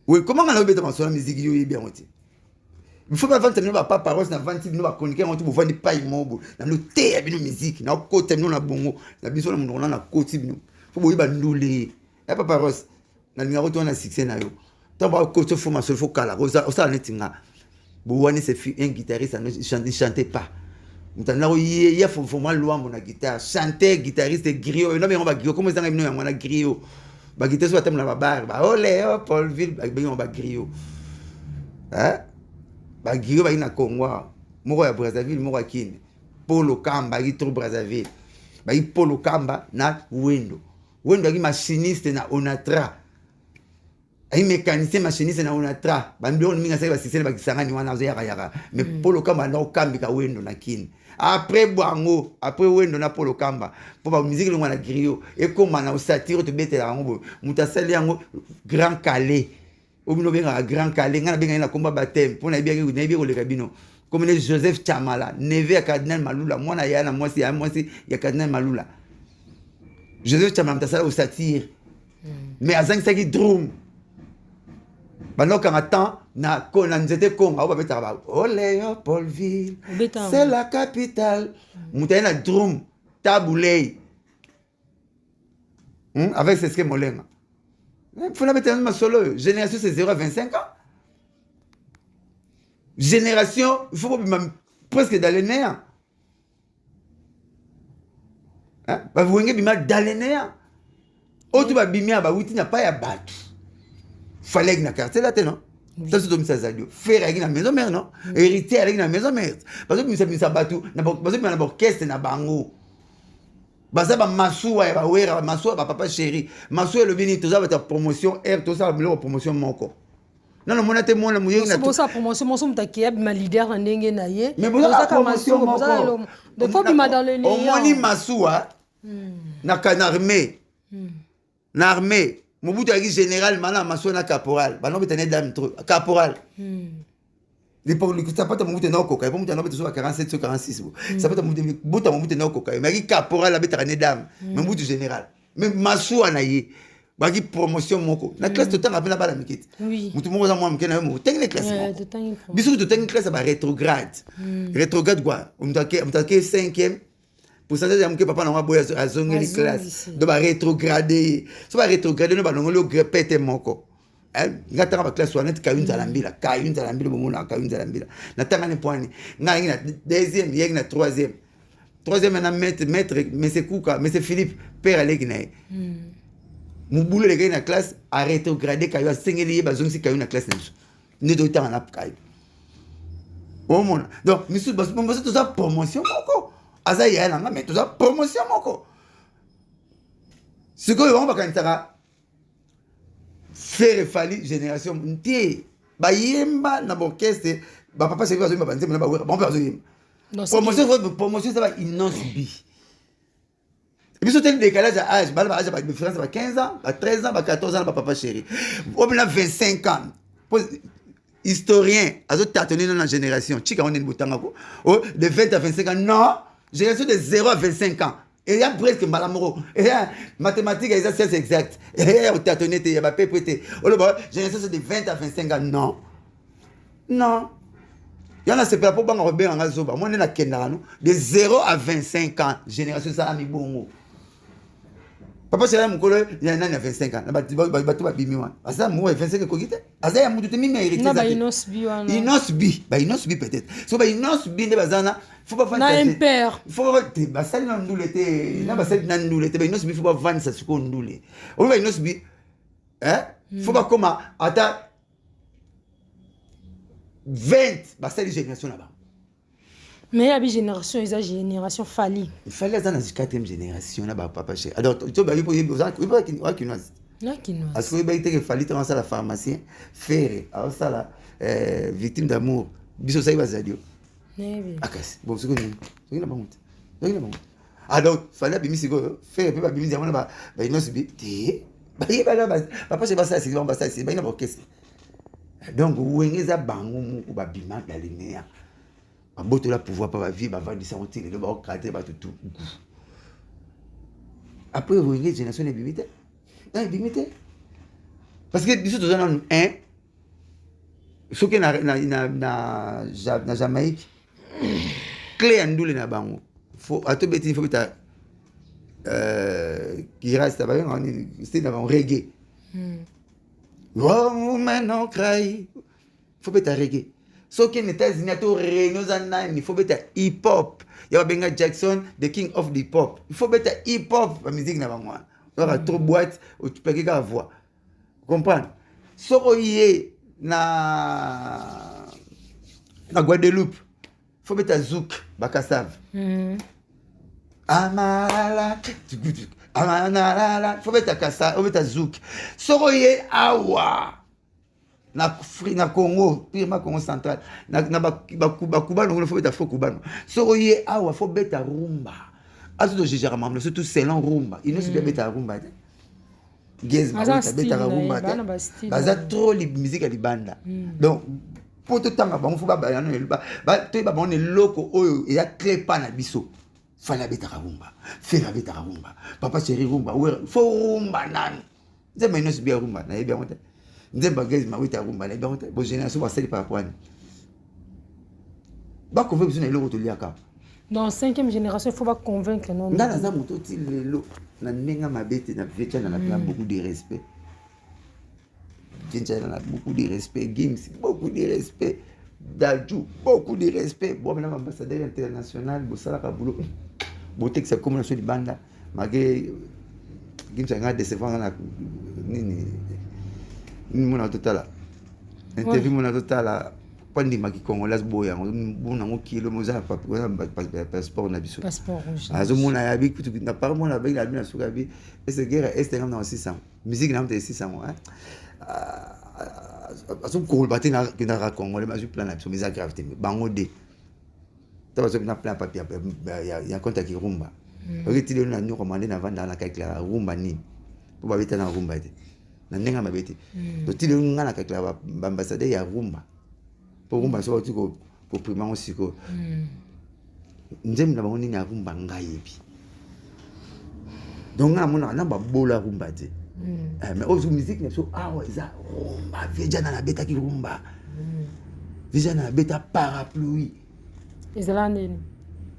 Oui, comment on a obéi dans la musique yo bien oti. Il faut pas vendre pas paroles na vendre nous ba chroniquer on tout vendre pas immobo. Na no te bino musique, na côté nous na bongo. Na biso na monde na côté bino. Faut boyi ba ndulé. Ya pas paroles. Na ninga ko to na succès na yo. Tant que tu formation faut cala ça netinga Bouane c'est un guitariste il chantait pas maintenant il y a forcément Luambo na guitare chanteur guitariste griot non mais on va griot comment ça ngam no na griot ba guitariste wa temla ba bar ba olé Paulville ba on ba griot hein ba griot ba ina Congo moko ya Brazzaville moko akine Polo Kamba qui trop Brazzaville ba Polo Kamba na Wendo qui machiniste na Onatra. Ay mécanicien machiniste na Onatra bambio minga sai basisele bakisangani wana zo yaka mais Polo Kamba na okambika Wendo na kini après Bwango après Wendo na Polo Kamba pour ba musique longwa na griot et comme na satire to betela ngo mutasali yango Grand Calais obino benga Grand Calais ngana benga na komba baptême pour na bien ko le kabino comme le Joseph Chamala neve ya Cardinal Malula mwana ya na mwasi ya Cardinal Malula Joseph Chamala mutasala au satire mais azang saki drum Pendant qu'on attend, nous étions Congo, on va Olé, Paulville, c'est la capitale. Nous avons un drum, taboulé. Avec ce que Molenga. Il faut mettre un solo. Génération, c'est 0 à 25 ans. Génération, il faut presque dans les nerfs. Vous voyez, il y a dans les nerfs. Autre bimia, il n'y a pas de battu. Fallait que na quartier là non ça c'est comme ça zadio faire avec na maison mère non héritier avec na maison mère parce que misa batu na parce que na orchestre na bango basa ba masuwa ya ba wera masuwa ba papa chéri masuwa le bini toza ba promotion air tout ça la promotion moko non mona te mona muye na tout ça promotion mon somme takia ma leader na ndenge na ye mais bon ça promotion moko de fois bima dans le néant au moni masuwa na kanarmée na armée Mobutu a dit général, maintenant, Masona caporal. Bah non, mais t'es dame trop. Caporal. Ça peut être Mobutu na coca. Mobutu na besoin 47 sur 46. Ça peut être Mobutu na coca. Mais il caporal, la bête a dame. Mais Mobutu général. Mais Masou na yé. Bah qui promotion moko. La classe de temps après la balle mikit. Oui. Mobutu mo za mo mkena mo. T'es une classe. Bisou de t'es une classe ba rétrograde. Rétrograde quoi? On t'a 5e. Pour ça, que papa n'a pas à zonger les classes. Donc, rétrograder. Ça va rétrograder, nous allons le répéter mon corps. Ngata ba classe wana ka yunza lambila bomona ka yunza lambila natanga ne point nga ngina deuxième yengina troisième na maître mais c'est Kouka mais c'est Philippe père alegina mubulu le gars na classe a rétrograder ka yo sengeli ba zongi ka yo na classe ne do tanga na ka oh mon donc misu bas bon ça promotion moko aza yana mais tout ça promotion moko Ce que on va quand faire fali génération nté ba yemba na orchestre ba papa c'est quoi ba banze na ba bon personne promotion ça va innocent bi et puis c'est un décalage à âge ba âge ba différence ba 15 ans ba 13 ans ba 14 ans ba papa chéri au bout de 25 ans historien azo tâtonner dans la génération chika on est botanga ko de 20 à 25 ans non génération de 0 à 25 ans. Il y a presque malamoro. Il y a mathématiques, il y a sciences exactes. Il y a tâtonné, il y a PPT. Génération de 20 à 25 ans. Non. Non. Il y en a c'est pour bango bien en azoba. Moi on est na kendano de 0 à 25 ans. Génération ça ami bongo. Papa c'est là mon collègue, il y en a 25 ans. Ba tu ba bimiwa. Asa moi 25 ko gite. Asa ya mutu temi mérite ça. Na ba inosbi wana. Inosbi peut-être. So ba inosbi ne bazana. Faut pas vendre. Na impère. Faut pas ba sali na ndule te. Na ba sali na ndule te ba inosbi faut pas vendre ça ko ndule. O ba inosbi faut pas comme ata 20 ba sali génération là-bas. Mais il y a une génération, il y a une génération fali. Il fallait dans la 4e génération là bas papa chez. Alors tu vas il faut qu'il nous parce que il fallait transmettre la pharmacie faire alors ça là victime d'amour biso ça il va zadio. Akas bon ce que nous na honte. Alors fallait bimisi go faire pe ba bimisi amona ba inosbi te ba papa chez ba ça c'est ba ça c'est ba ina orchestre. Donc wengeza bango mu ba bima dalinea. Aboto la pouvoir pas vivre avant de s'entir le ba cadre ba tout. Après vous une génération de bimité. Bimité. Parce que biso tous en un ce que na Jamaïque clé andule na bango. Faut à tout bêtise faut beta qui reste là c'est dans reggae. Oh maintenant cry. Faut beta reggae. Ce qui est États-Unis, il faut mettre hip-hop. Il y a Benga Jackson, the king of the hip-hop. Il faut mettre hip-hop, la musique n'a pas moi. Il y a trop boîte, tu peux pas voir. Vous comprenez? Ce qui est na Guadeloupe, il faut mettre zouk, bakasav. Amalala, il faut mettre kasa, il faut mettre zouk. Ce qui est awa. Na Congo, pire Congo central, na Kubano, il faut mettre afro Kubano. Soroye awa, faut mettre rumba. Azo généralement, surtout c'est long rumba. Il ne se peut mettre rumba. Gez, mettre rumba. Baza trop les musique à libanda. Donc pour tout temps, on faut pas bailler on est loco, il y a très pas na biso. Fala beta rumba, fela beta rumba. Papa chéri rumba, faut rumba nan. C'est mais non c'est bien rumba, na bien monter. Ndé bagage ma wita rumba la bien bon génération va par rapport ba convaincre besoin le retour liaka dans 5e génération il faut pas convaincre non na za moto ti lelo na nenga mabete na vecha na beaucoup de respect Jinja na beaucoup de respect Gims beaucoup de respect Daju beaucoup de respect bon maintenant ambassadeur international bo sala ka boulot bo texte comme na so di banda magé Gims nga décevant na nini mon total interview mon total pandi maki congolais boya bona ngokilo moza passeport na biso passeport rouge azo mona ya bi kutu na par mona ba ila na suka bi ese guerre est ngam na 600 musique na 600 azo ko baté na ra congolais ma plan na biso mes gravité bango de taba so na plan papier ya compte ki rumba ok ti le na ñu commandé na vendre na kakla rumba ni pour ba beta na rumba te na nenga mabete to ti le ngana kakla ba ambassadeur ya rumba pour rumba so ti ko prima osiko nzem na bango ni ya rumba ngayebi donc na mona na ba bola rumba te mais aux musique ne so awa za rumba vieja na beta ki rumba vieja na beta parapluie Islande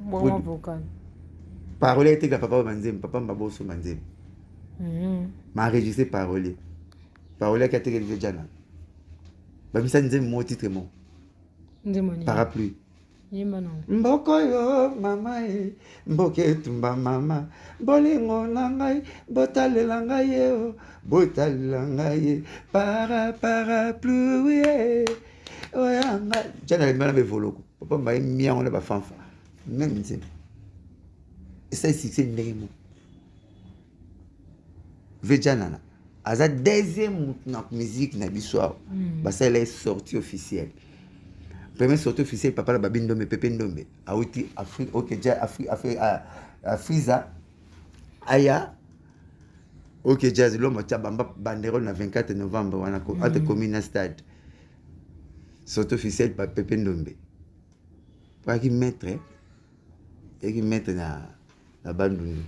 bon vocal parole était que papa manzem papa maboso manzem m'a enregistré parole qui a été élevé jana ba bisa nzem mo titre mo ndemoni parapluie yemba non mboko yo mama e mboke tumba mama bolingo na ngai botalela ngai yo botalela ngai parapluie oyanga jana mbana be voloko papa mba mia on ba fanfa même nzem et ça c'est ndenge mo Vejanana. Aza deuxième musique na biswa. Basa elle est sortie officielle. Première sortie officielle papa la Babi Ndombe Pepe Ndombe. Aouti Afrique OK déjà Afrique Friza Aya OK Jazz l'homme Tchabamba banderole na 24 novembre wana ko ate commune stade. Sortie officielle par Pepe Ndombe. Pour qui mettre na bandundu.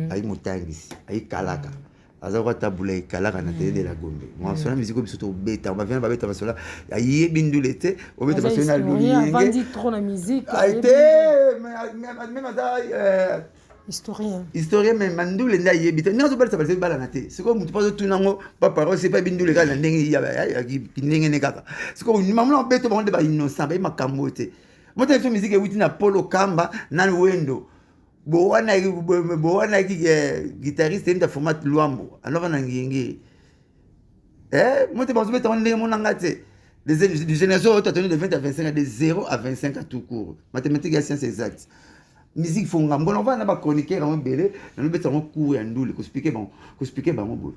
Ayi motangisi, ayi kalaka. Azawa tabula kalaka na télé de la Gombe. Moi sona musique biso to beta, on va venir ba beta basola. Ayi bindulete, on beta basola lulu. On dit trop la musique. Aïté même ada historien mais mandule nda yebita. Nzo bala tabala bala na te. C'est comme tu pas tout nango pas parole c'est pas bindule ka na ndenge ya ndenge ne kaka. C'est comme maman on beta ba innocent ba makambo te. Moi t'as fait musique wuti na Polo Kamba na Wendo. Bowana guitariste in the format Luambo. Alors on a ngingiri. Moi t'es pas mettre en ndenge mon ngate. Les générations ont tenu de 20 à 25 de 0 à 25 à tout court. Mathématiques et sciences exactes. Musique fonga. Bon on va na ba chroniquer en belé, na mettre en cours et ndule ko expliquer bon bon.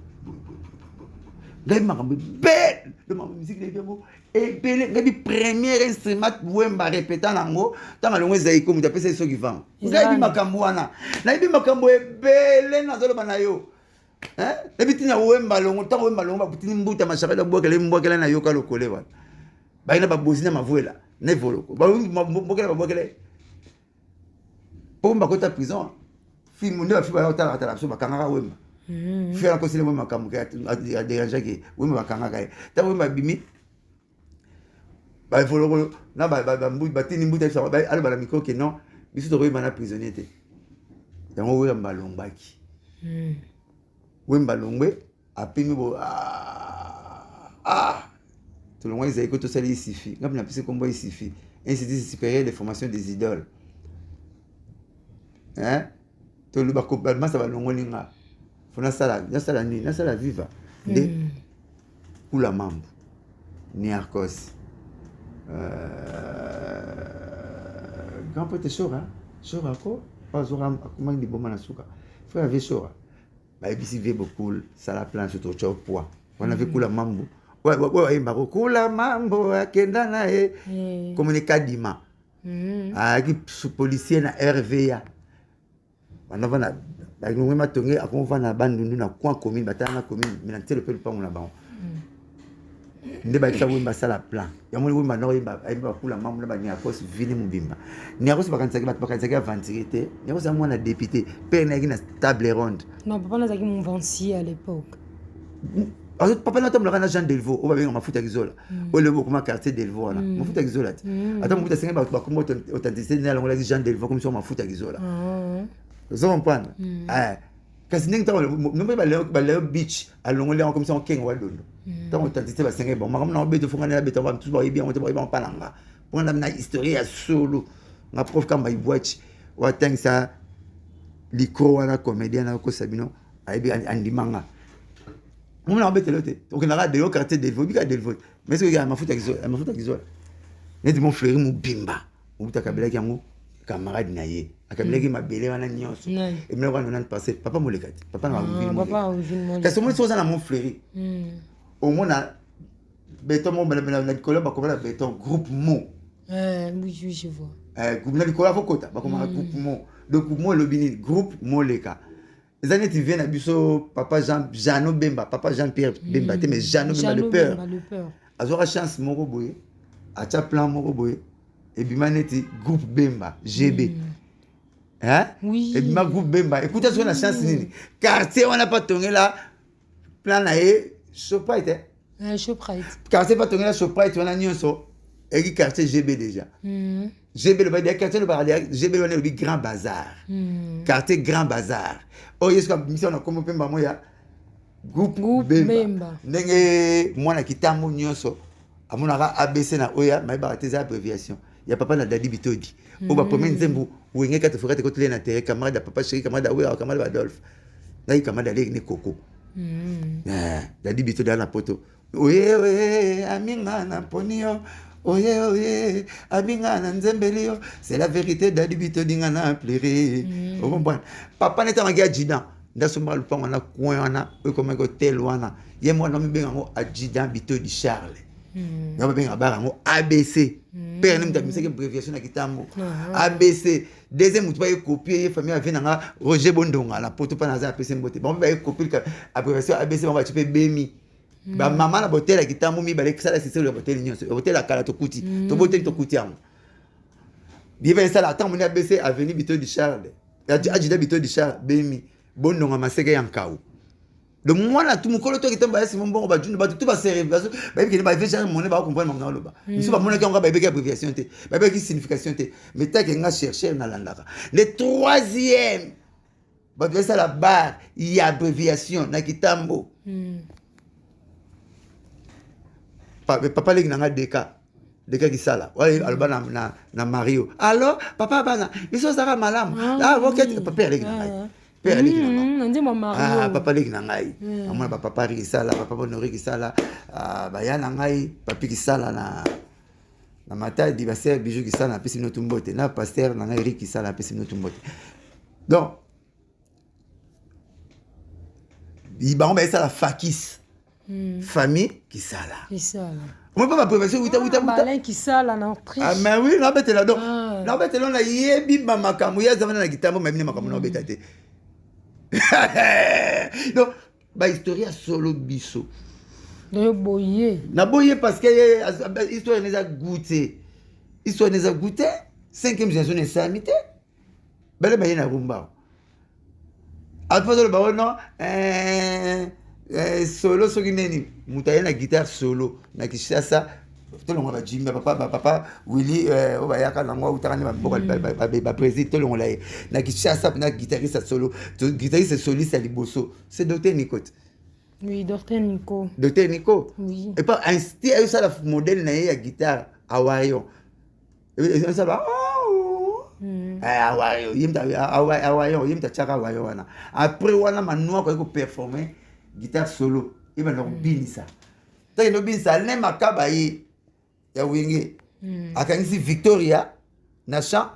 Ngai makambo belle de ma musique de biamo et belle ngai premier instrument wemba répétant nango tanga longwe zaiko muta pesa so kivang ngai makambo wana na bi makambo e belle na zolo banayo et bitina wemba longo tanga wemba longo ba butini mbuta mashakala mbokela na yoka lokole wana ba ina ba bozina mavuela ne voloko ba mbokela pomba kota prison film ndio afiba yota atala so bakanga wemba faire la conseiller moi makambo a déranger que oui ma kanga kai ta oui ma bimi ba foloko na ba mbu batini mbu ta so ba ala ba micro que non biso to oui mana prisonnier te yango oui mbalombaki oui mbalongwe apimi bo tout le monde ils écoutent tout ça il suffit ngam na pise kombo il suffit institut supérieur de formation des idoles to lu ba ko ba ma ça ba longolinga fona sala viva de kula mambo ni Arcos grand pote Chora ko pas Chora comment il bon na suka faut avec Chora ba bisi ve beaucoup ça la plan sur trop poids on avait kula mambo ouais ba kula mambo akenda na communiquer dima qui policier na RVA on va ba ngwe matonge akonva na bandundu na coin commune batana commune mais na tele pe pas on la ba nde ba tsawu ba sala plan ya mo wimba no yimba ayimba kula mamu na ba ni akos vini mubimba ni akos bakantsaki avantirité ni akos mwana député pe na ki na table ronde non papa na zaki mon vancier à l'époque papa na tomla kana Jean Delvaux o ba benga mafuta kizola o lebo kuma quartier Delvaux na mafuta kizola ata muta senga ba kuma authenticité na longola Jean Delvaux comme sur mafuta kizola vous comprenez kasi ndenge tango nombe ba leo beach alongole comme ça on kenga wadondo tango authenticité ba senga bon makam na obeto fonga na beto ba tous ba bien on te ba palanga pour na histoire ya solo na prof kamba ibwachi wa tang ça liko wana comédien na ko Sabino aibi andimanga mon na obeto lote donc na ra de yo quartier Delvaux bika Delvaux mais ce que ya mafuta kizola neti mon frère mu bimba uta kabela yango camarade na ye akamileki mabele wana nyonso et melo wana passé papa molekati papa na vivre kasi mo soza na mon frère au mona béton mo na likolo ba komala béton groupe mo oui je vois groupe na likolo fokota ba komala groupe mo donc mo lobini groupe moleka ezane ti vient na biso papa Jean Bemba papa Jean-Pierre Bemba te mais Jean Bemba le peur azora chance moko boye acha plan moko boye et bimaneti groupe Bemba GB oui et bima groupe Bemba écoutez sur la chance nini quartier on n'a pas tourné là plan na Shoprite quartier pas tourné là Shoprite on a nyonso et qui quartier GB déjà GB le bas quartier le bas GB on est le grand bazar quartier grand bazar oh est-ce que mission na comme Bemba moya groupe Bemba ndenge mwana kitambo nyonso amonaka ABC na oya mais ba teza abréviation ya papa na Dadi Bitodi o ba premier nzembo wenge kata fokate ko tele na terre camarade papa chéri camarade oya camarade Adolphe ngai camarade ale ne koko Dadi Bitodi na poto oye aminga na ponio oye aminga na nzembelio c'est la vérité Dadi Bitodi ngana pleurer o comprendre papa neta magia jidan ndasomba lupango wana coin wana okomaki hotel wana ye mwana mibenga ngo adjudant Bito di Charles nga babenga bara ngo ABC père ne mutamisaki abréviation na kitambo ABC deuxième mutu baye copier ye famille avait nanga Roger Bondonga la poto pa naza apese mbote ba baye copier abréviation ABC ba tipe Bemi ba mama na botel ya kitambo mi bale kisala sisi le botel nyonso botel la kala to kuti to botel to kuti yango bibe sala tant mon ABC avenue Bito di Charles adjudant Bito di Charles Bemi Bondonga maseke yankao le mwana tout mukolo to kitambo ya simon bongo ba junu ba tout ba cérébration ba yiki ba fait changer monnaie ba comprendre mon loba ici ba mona kanga ba yiki abréviation te ba yiki signification te mais ta kenga chercher na landaka le troisième ba ça la barre il y a abréviation na kitambo papa leki nanga deka kisala wala alba na Mario alors papa bana iso saka malamu ah ok papa leki nanga papa leki na ngai amona papa rikisala papa bonori kisala baya na ngai papi kisala na mata di baser bijou kisala na pesi notu mbote na pasteur na ngai rikisala na pesi notu mbote donc ibango ba esa la fakis famille kisala on peut pas prévention uta Alain kisala na triche ah mais oui na betela donc na betela na yebi ba makamu ya zamana na kitambo même makamu na betate donc ba historia solo biso de boyer na boyer parce que histoire les a goûté 5e génération de samité belle ba yena rumba après le baron non solo soki neni mutaye na guitare solo na kishasa tolonga ba jimba papa Willy obayaka nango utaka ne ba président tolonga la na kishasa na guitariste solo guitariste soliste liboso c'est docteur Nicote oui docteur Nico oui et pas un style ça la modèle na ya guitare awayo et ça va awayo yimta chaka awayo wana après wana manua ko performer guitare solo il va nous binisa tant no binisa ne makaba yi ya wingi akangisi Victoria na chant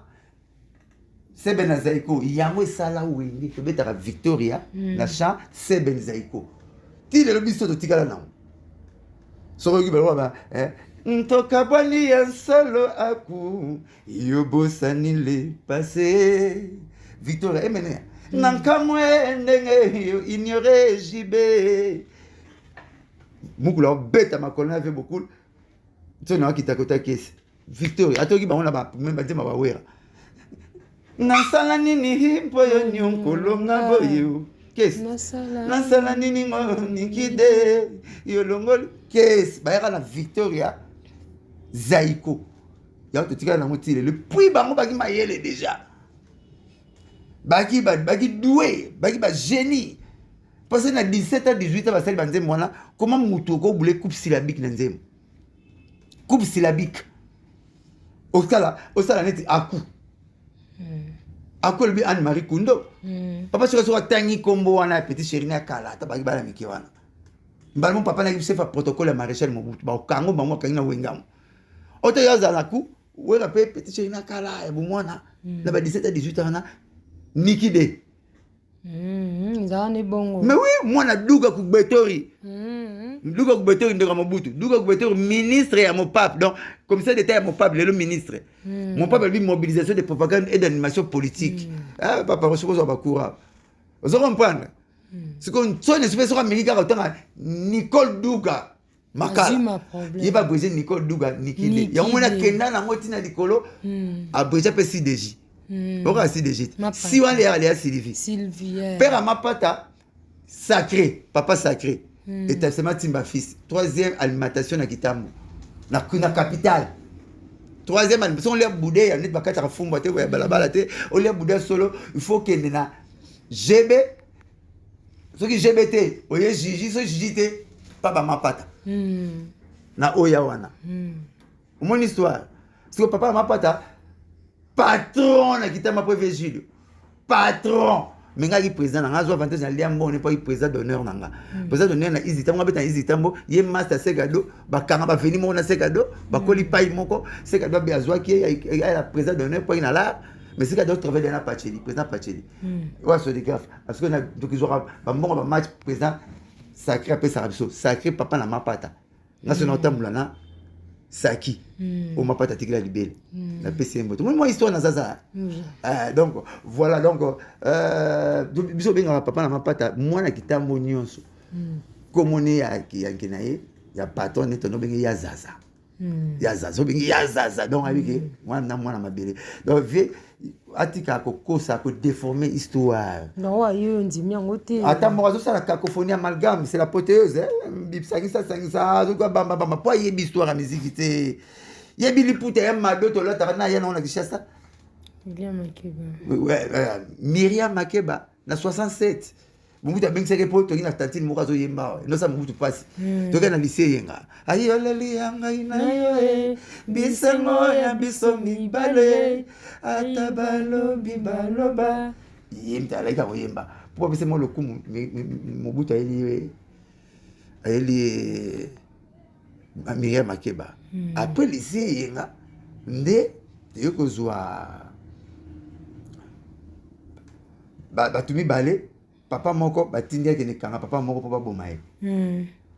Seben Zaiko yango sala wingi to betaka Victoria na chant Seben Zaiko ti le biso to tikala na soko ki ba ntoka bwani ya solo aku yobosani le passé Victoria emene nankamwe ndenge ignorer jibe mukula beta makolona fait beaucoup tu n'as qui t'a côté caisse Victoria atoki ba on a même ba tema ba wera nasala nini himpo yo nyonkolonga boyo caisse nasala nini nikide yo longol caisse ba ya na Victoria Zaiko ya to tika na motile le puis bango ba ki mayele déjà baki doué baki ba génie parce que na 17 à 18 ans basali banze mwana comment mutu ko boule coupe syllabique na nzemo coupe syllabique osala neti aku le bi Anne Marie Kundo papa sur tangi kombo wana petit chéri na kala ta baki bala miki wana mbala papa na kisefa protocole ya maréchal Mobutu ba kango bango kangi na wengamo oto yaza la ku wera pe petit chéri na kala ya bomwana na ba 17 à 18 ans na nikide Zane bongo. Mais oui, moi na duga kubetori. Duga kubetori ndeka Mobutu. Duga kubetori ministre ya mon pape. Donc comme ça d'État ya mon pape, le ministre. Mon pape lui mobilisation de propagande et d'animation politique. Ah papa reçoit ba coura. Vous comprenez? C'est qu'on sonne espèce de militaire autant Nicole Duga. Makala. Il va briser Nicole Duga nikide. Ya mona kenda na motina likolo a briser pe CDJ. Pourquoi CDJ? Si on est allé à Sylvie. Père à ma pata sacré, papa sacré. Établissement Timba fils. 3e alimentation na Kitambo. Na capitale. 3e alimentation on l'a boudé, il y a net bakata fumba te ya balabala te, on l'a boudé solo, il faut que na GB ce qui GBT, oye Gigi so Gigi te papa ma pata. Na oya wana. Mon histoire. Parce que papa ma pata patron na Kitama pour Virgilio. Patron. Mais ngaki président nga zo avantage na liambo on n'est pas président d'honneur nanga. Président d'honneur na Izitambo beta Izitambo, ye master Segado, ba kanga ba veni mo na Segado, ba koli pai moko, Segado be azwa ki ya la président d'honneur pour ina la mais c'est qu'il travaille dans la Pacheli, président Pacheli. Ouais, sur des gaffes. Parce que donc ils auront un bon match président sacré après Sarabiso, sacré papa na mapata. Na ce notam lana Saki. Au mapata tikila libelle. La PCM. Moi histoire na zaza. Donc voilà donc biso benga papa na mapata moi na kitambo nyonso. Comme on est à Kinaye, il y a patron net no benga ya zaza. Ya zaza, benga ya zaza donc avec moi na ma belle. Donc atika kokosa ko déformer histoire. Non, ayo ndimi yango te. Attends, moi ça la cacophonie amalgame, c'est l'apothéose hein. Bipsa ça, zo bamba bamba pas yebi histoire à musique té. Yebi li pouté mado to l'autre na ya na kishasa. Myriam Makeba. Ouais, Myriam Makeba na 67. Mungu ta bengse ke poto ina tantine mo kazo yemba. No sa mungu passe. To kana lycée yenga. Ayi oleli yanga ina yo bisengo ya bisomi bale atabalo bibaloba. Yemta la ka yemba. Pour bise mo le coup Mobutu eli Myriam Makeba. Après lycée yenga nde yoko zwa batumi bale papa moko batindia ke nekanga papa moko papa bomaye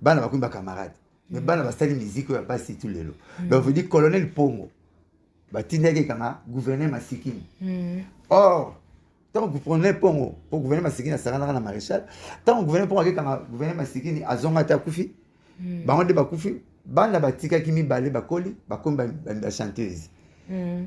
bana bakumba camarade mais bana basali musique ya basi tout lelo donc veut dire colonel Pongo batindia ke kanga gouverneur Masikini or tant que gouverneur Pongo pour gouverneur Masikini asarana na maréchal tant que gouverneur Pongo ke kanga gouverneur Masikini azonga ta kufi bango de bakufi bana batika kimi bale bakoli bakomba ba chanteuse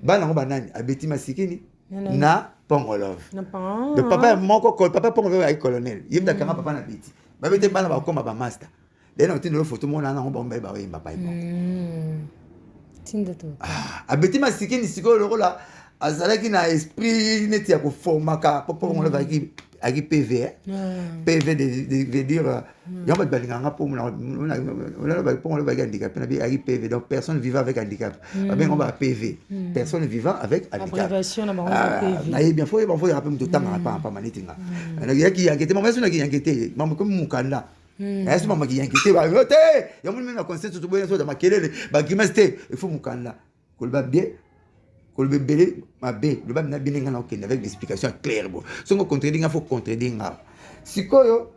bana ngo banani abeti Masikini na Pongo Love. Le papa moko papa Pongo Love ay colonel. Yimda kanga papa na biti. Ba bete bana ba koma ba master. Then on tino photo mona na ngomba mba ba yimba pa ibo. Tinda to. Abeti Masikini siko loko la azalaki na esprit neti ya ko formaka papa Pongo Love aki PV. PV de dire yamba balinganga po mona ba Pongo Love handicap na bi aki PV donc personne vivant avec handicap. Ba ben on va PV. Personne vivant avec handicap. Abréviation na ba PV. Na bien faut rappeler tout temps pas manitinga. Na yaki enquête maman so na ki enquête maman comme mukanda. Est-ce maman qui enquête ba yote. Ya mun na conseil tout boye so da makelele ba gimeste il faut mukanda. Kolba bien kolbe belé ma bé le ba na bininga na okende avec des explications claires bon. So ngo contredire faut contredire. Sikoyo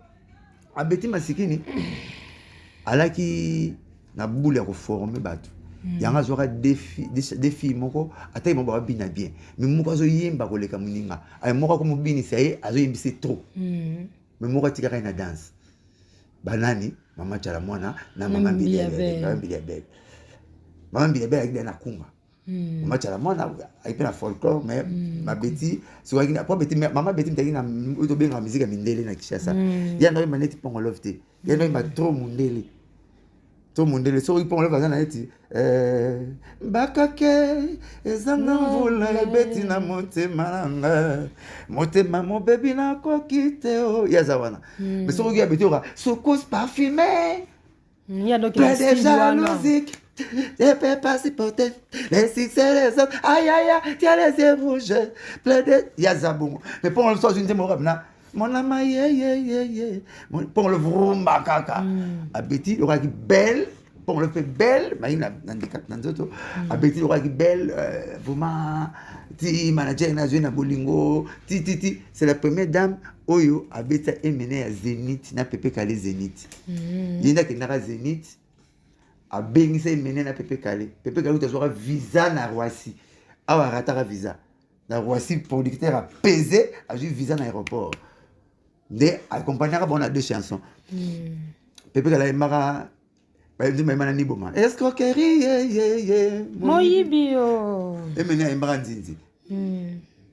abeti Masikini alaki na boule ko former batu. Yanga zora défi moko ata mo ba bina bien mais moko zo yemba ko leka muninga ay moko ko mubini sai azo yembisi trop mais moko tika na danse banani mama chala mwana na mama Mbiliabel mama Mbiliabel avec na kunga mama chala mwana avec na folklore mais ma beti so waki na beti mama beti mtaki na to benga musique mindele na Kishasa ya no maneti Pongo Love te ya no ma trop mundele tout le monde so Pongo Love bazana eti bakake ezanga mvula beti na motema nanga motema mo baby na kokite o yazawana mais so qui habite ora sokos parfumé ya donc la jalousie je peux pas supporter les succès les autres aïe aïe tiens les yeux rouges plein de yazabongo mais Pongo Love so une temo rabna mon ama ye Pongo Love rumba kaka abeti ora qui belle Pongo Love fait belle mais il a handicap nanzoto abeti ora qui belle vraiment ti manager na zone na bolingo ti c'est la première dame oyo abeta emene ya Zénith na Pepe Kale Zénith yenda kinaka Zénith abengisa emene na Pepe Kale utazora visa na Roissy awa rataka visa na Roissy producteur a pesé a eu visa na aéroport de accompagner bon à deux chansons Pepe Kale mara ba ndi maimana ni boma escroquerie Moyibio emene mara nzinzi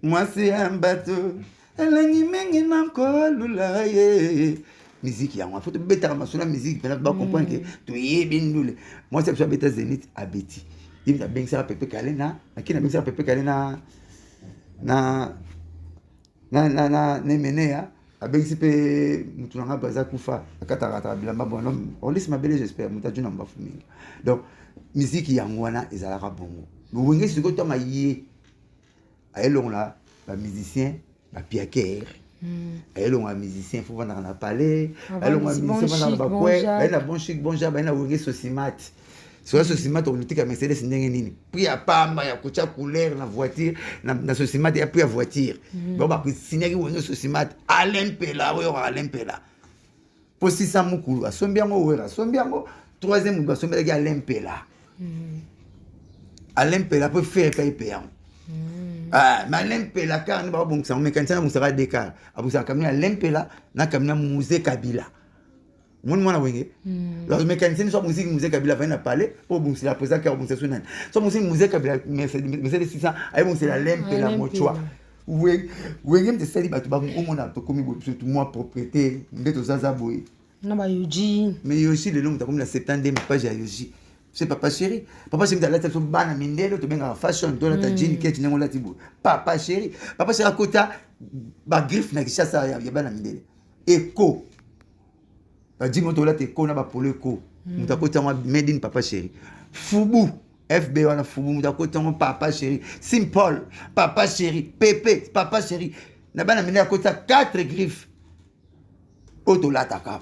moi c'est un bateau elengi mengi na kolula ye musique ya moi faut beta masuna musique pena ba comprendre que tu yebi ndule moi c'est ça beta Zénith abeti il a bien ça Pepe Kale na akina bien ça Pepe Kale na nemenea abengisi pe mutu nanga baza kufa akata bilamba bon on laisse ma belle j'espère mutu na mbafu mingi donc musique yango wana ezalaka bongo wenge siko to maye ayelong la ba musicien ba piaker ayelong a musicien faut vendre na palais ayelong a musicien vendre ba kwe ba na bon chic bon job ba na wenge sosimat Sur la société, on dit que Mercedes n'est pas puis il y a pas mal, il y a coach couleur dans la voiture, dans la société, il y a plus de voiture. Bon, bah, signer une société, Alain Pela, oui, Alain Pela. Pour 600 moukoulou, Sombiango, troisième moukoulou, Sombiango, Alain Pela. Alain Pela peut faire payant. Ah, mais Alain Pela, quand on va bon, ça, on mécanicien, on sera décar. Après ça, comme Alain Pela, n'a comme musée Kabila. Mon mona wenge la mécanicien soit musique musée Kabila va na parler pour bon c'est la présence car bon c'est souvent soit musique musée Kabila mais c'est 600 ay bon c'est la lempe la mochoa wenge me sali ba to ba mona to komi bo surtout moi propriété ndeto zaza boy na ba yoji mais yoji le long ta comme la 70 page ya yoji c'est papa chéri de la tête so bana mindelo to benga fashion to la ta jean ke tinengo la tibu papa chéri à côté ba griffe na kishasa ya bana mindele eco ba di moto la te ko na ba polo ko mutakota mwa made in papa chéri fubu FB wana fubu mutakota mwa papa chéri simple papa chéri pepe papa chéri na bana mine akota 4 griffes auto la taka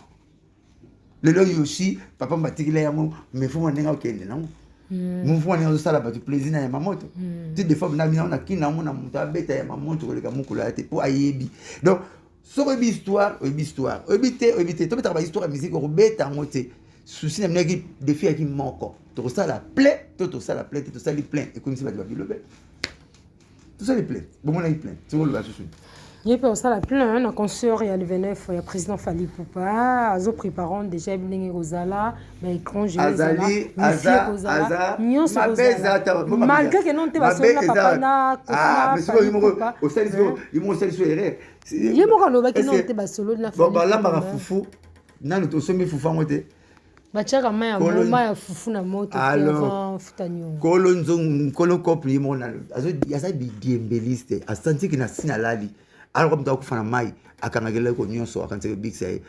le lo yoshi papa mbatikile yamo me fu mwana nga okende na mu fu mwana sala ba du plaisir na ya mamoto ti des fois na bina na kina mo na muta beta ya mamoto ko le ka mukula te po ayebi donc sur une histoire, éviter. Toi, tu as une histoire de musique, tu as un souci de défi qui manque. Tu as ça la plaie, tu as ça la plaie, tu as ça les plaintes. Et comme si tu vas le faire. Tout ça les plaintes. Bon, on a les plaintes. C'est bon le bas souci. Il y a ça la plainte, on a consort il y a le 29, il y a président Fali Poupa, azo préparant déjà Blingue Rosala, mais écran je Azali, Aza, malgré que non te va sonner papa na ah mais c'est au sel ils m'ont sel sur erreur. Il y a mon loba qui non te va solo na bon bah là mara fufu nanu to somi fufu ngote bachaka maya moma ya fufu na moto avant futanyo kolo couple mona azo yasa bi diembeliste a senti que na sina lali alors comme tu as fait un maï à Kanagele ko nyonso quand c'est big c'est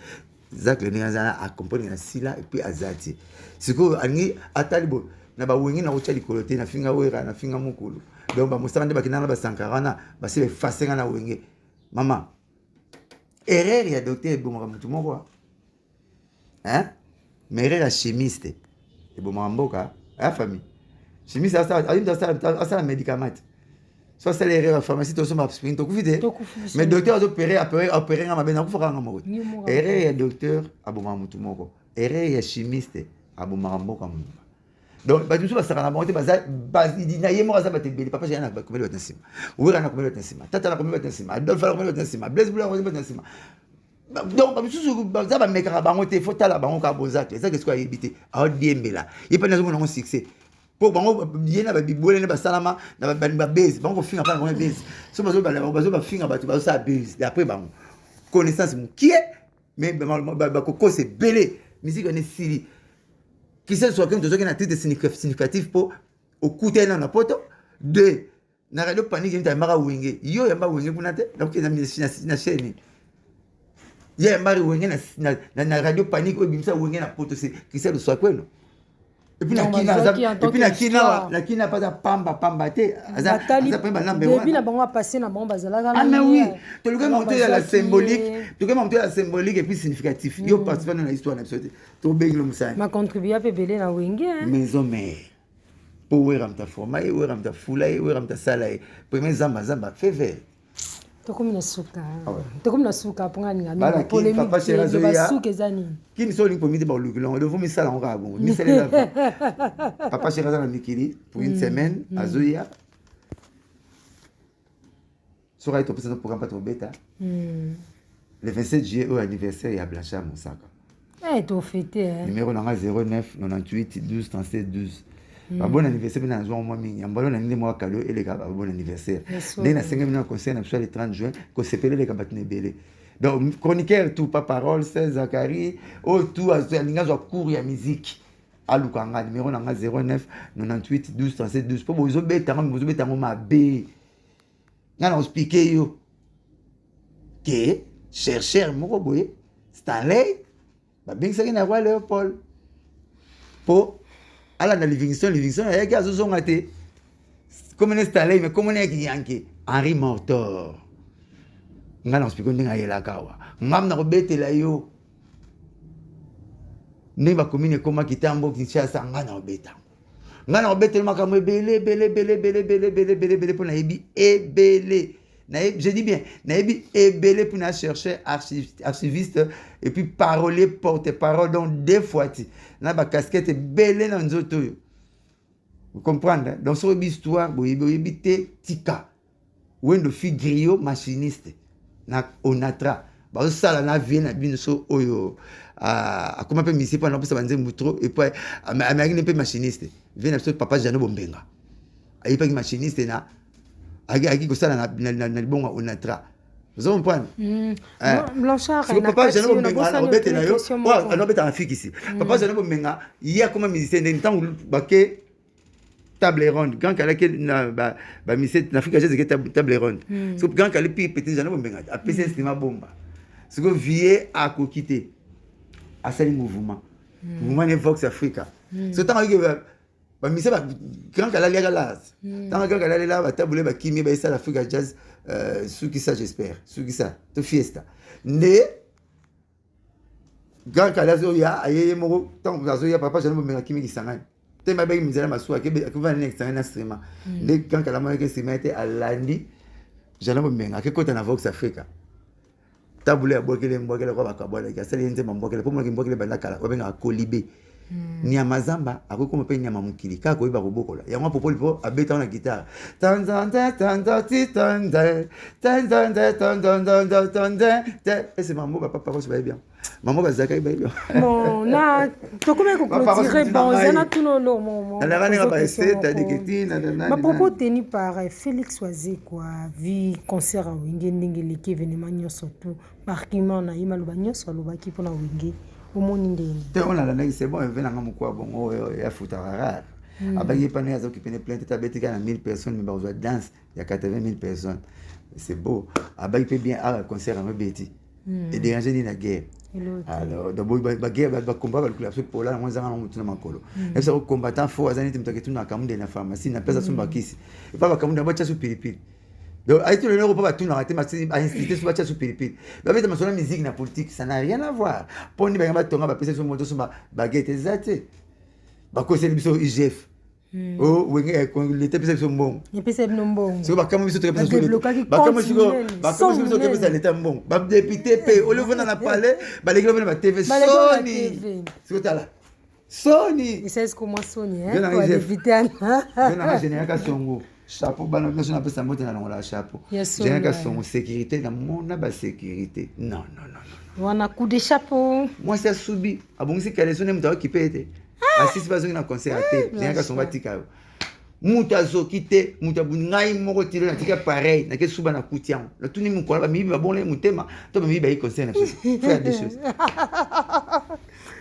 Zach le nyanza accompagner na sila et puis azati siko ani atalibo na ba wengi na ko chali kolote na finga wera na finga mukulu donc ba musanga de bakina ba sankarana ba se fasenga na wengi mama erreur ya docteur bomaka mutu moko hein mais erreur ya chimiste et bomaka mboka a famille chimiste ça médicament soit c'est l'erreur la pharmacie to so ma aspirine to kufite mais docteur a opéré ngama bena kufaka ngama moko erreur ya docteur aboma mutu moko erreur ya chimiste aboma mboka mutu donc ba tuso basaka na monte bazidina yemo za batebeli papa j'ai na ba komeli batensima ouera na komeli batensima tata na komeli batensima adolphe na komeli batensima blaise bula na komeli batensima donc ba tuso za ba mekara bango te faut tala bango ka bozate ça qu'est-ce qu'on a évité a diembela il pas na zo na succès pour bango yena ba bibole ne ba salama na ba base bango finga pa na base so bazo finga ba bazo sa base après bango connaissance mu qui est mais ba koko c'est belé musique on est sili qui sait soit comme tout ça qui a titre significatif pour au côté na poto de na radio panique nta mara wenge yo ya mba wenge kunate donc na chaîne ya mara wenge na radio panique au bimsa wenge na poto c'est qui sait soit quoi non et puis la kina pas pamba te ça pamba number 1 depuis la bango passer na bango bazala ah mais oui tu le monter à la symbolique et puis significatif yo participer dans l'histoire na sauté to bengi le musai ma contribuer pe belé na wenge maison mère pour weram ta forma et weram ta fula et weram ta sala et premier zamba feve to comme na suka ponga ni Voilà, ngami polémique papa chéri de basuke zani qui ne sont ni pour midi ba lukulon de vous mi sala on ga bon mi sala papa chéri za na mikili pour une semaine azoya sera été président programme pas bêta le 27 juillet au anniversaire ya Blanchard Moussaka to fêter numéro 09 98 12 37 12 bon anniversaire bien dans moi mingi ambalo na nini moi cadeau et les gars bon anniversaire dès na 5 minutes concert na le 30 juin ko sepele les kabatine belé donc chroniqueur tout pas parole c'est Zakari au tout alinga zo cours ya musique alukanga numéro 09 98 12 37 12 pour bozo beta ma b ngana expliquer yo que chercher moko boye Stanley ba bing ça na roi Léopold pour ala na Livingston ya ki azozonga te comme ne Stanley mais comme ne ki yanke Henri Mortor ngana expliquer ndinga yela kawa ngam na ko betela yo ndenge bakomine ekoma kitambo Kinshasa nga na obeta nga na obeta makambo ebele mpo nayebi ebele je dis bien nayebi ebele mpo na chercher archiviste et puis parolier porte-parole donc deux fois ti na bacasquette ebele na nzoto oyo vous comprenez donc so oyebi histoire boyebi te tika wendo fi griot machiniste na Onatra bazosala na vie na bino so oyo akoma mpe misi mpo anapesa banzembo tro et puis amayaki mpe machiniste vie na biso papa Jano Bombenga ayipaki machiniste na aki kosala na libongo Onatra vous comprenez Blanchard papa Jano Bombenga anobetela yo anobeta afiki ici papa Jano Bombenga ye akoma musicien ndeni ntango bake table ronde quand elle est na ba mise na Afrique j'ai table ronde so quand elle est petit Jano Bombenga a pese instrument bomba ce que vie a kokité à ce mouvement ne Vox Africa ce temps que ba mise ba quand elle est là tant quand elle est là ba table ba kimi ba ça l'Africa jazz ce qui ça j'espère ce qui ça to fiesta ne quand elle est là aye mo tant que ya papa Jano Bombenga kimi qui sangane tema bagi mizela masuwa ke va next un instrument de quand la moyen que instrument était à landi Jano Bombenga ke kota na Vox Africa tabule abokele mbokele kwa bakabona ke sali nze mbokele po mo mbokele bandakala ko benga kolibé ni amazamba akoko mo pe nyama mukili ka ko iba kobokola yango popoli po abeta na guitare et c'est maman papa ko se va bien maman bazaka iba bien bon là to comment ko clôturer bon zana tout non mon la rana ba essayer ta dikiti ma propos tenu par Félix Oisé quoi vi concert en Wenge ndengeli ki événement nyoso tout parquement na imalo ba nyoso lo ba ki pona Wenge au monde ndeni te on a la c'est bon venir nga mukwa bon ya futa rare abagi pas nous occupé une plainte tabetika na 1000 personnes mais ba zo danse il y a 80 000 personnes c'est beau abagi peut bien à concert en beti et déranger ni la guerre alors d'abord ba guerre ba combat ba kula pour là moi zanga mutu na makolo et ça combattant fort azani timtaketu na kamunde na pharmacie na pesa sumba kisi et pas ba kamunde ba cha su pilipili donc aïe le n'euro pas tout na raté ma incité sur ba cha su pilipili ba beta masona musique na politique ça n'a rien à voir poni ba tonga ba pesa sur moto sur ba guette zate ba ko c'est biso IGF oh Wenge ko l'été pesa sur bon ni pesa mbongo c'est ba kama biso to pesa sur ba kama biso to pesa l'état bon ba député pe au lieu na palais ba les gars na TV Sony c'est ça là Sony et c'est comment Sony hein pour éviter na génération chapeau bana biso na pesa moto na longola chapeau génération sécurité na mona ba sécurité non wana coup de chapeau moi c'est subi abongisi kale sone mutawa kipete asisi bazo na concert ate génération batika mutazo kite mutabungai moko tilo na tika pareil na ke suba na kutian la tuni mukola ba mibi ba bonle mutema to ba mibi ba concert na faire des choses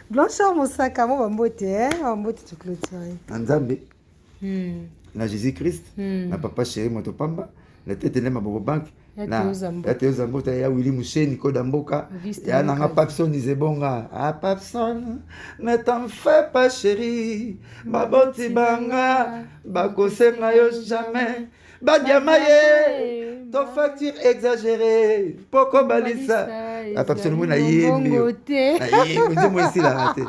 Blanchard Mosaka mo bambote bambote to clôturer Nzambe na Jésus-Christ na papa chéri motopamba la tête de ma bobo banque na tete uzambota ya Willy Musheni koda mboka ya nanga Papson Nizebonga Papson ne t'en fais pas chéri baboti banga bakosenga yo jamais badiamaye to facture exagérée poko balisa Papson mona yembi nze mo ici la raté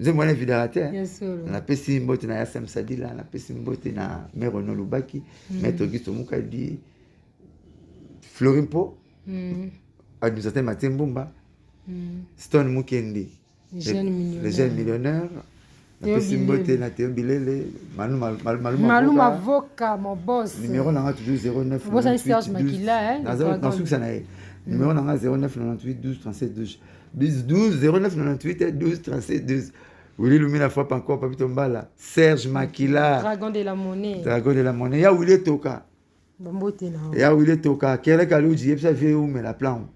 nze mo na vidératé na pesi mbote na Yassam Sadila na pesi mbote na Merono Lubaki maître Auguste Mukadi Florimpo, administrateur Mathieu Mbumba, Stone Mukendi, les jeunes millionnaires, la Pessimbote, na Théo Bilele, Malou Mavoka, mon boss. Numéro n'a toujours 09 Serge Makila, dans ce que ça n'a. Numéro n'a 09 98 12 37 12 09 98 12 37 12. Willy Lumina frappe encore Papito Mbala, Serge Makila, Dragon de la monnaie. Ya Willy Toka. Ya Willy Toka, Kere Kalouji, et ça fait où mais la plan.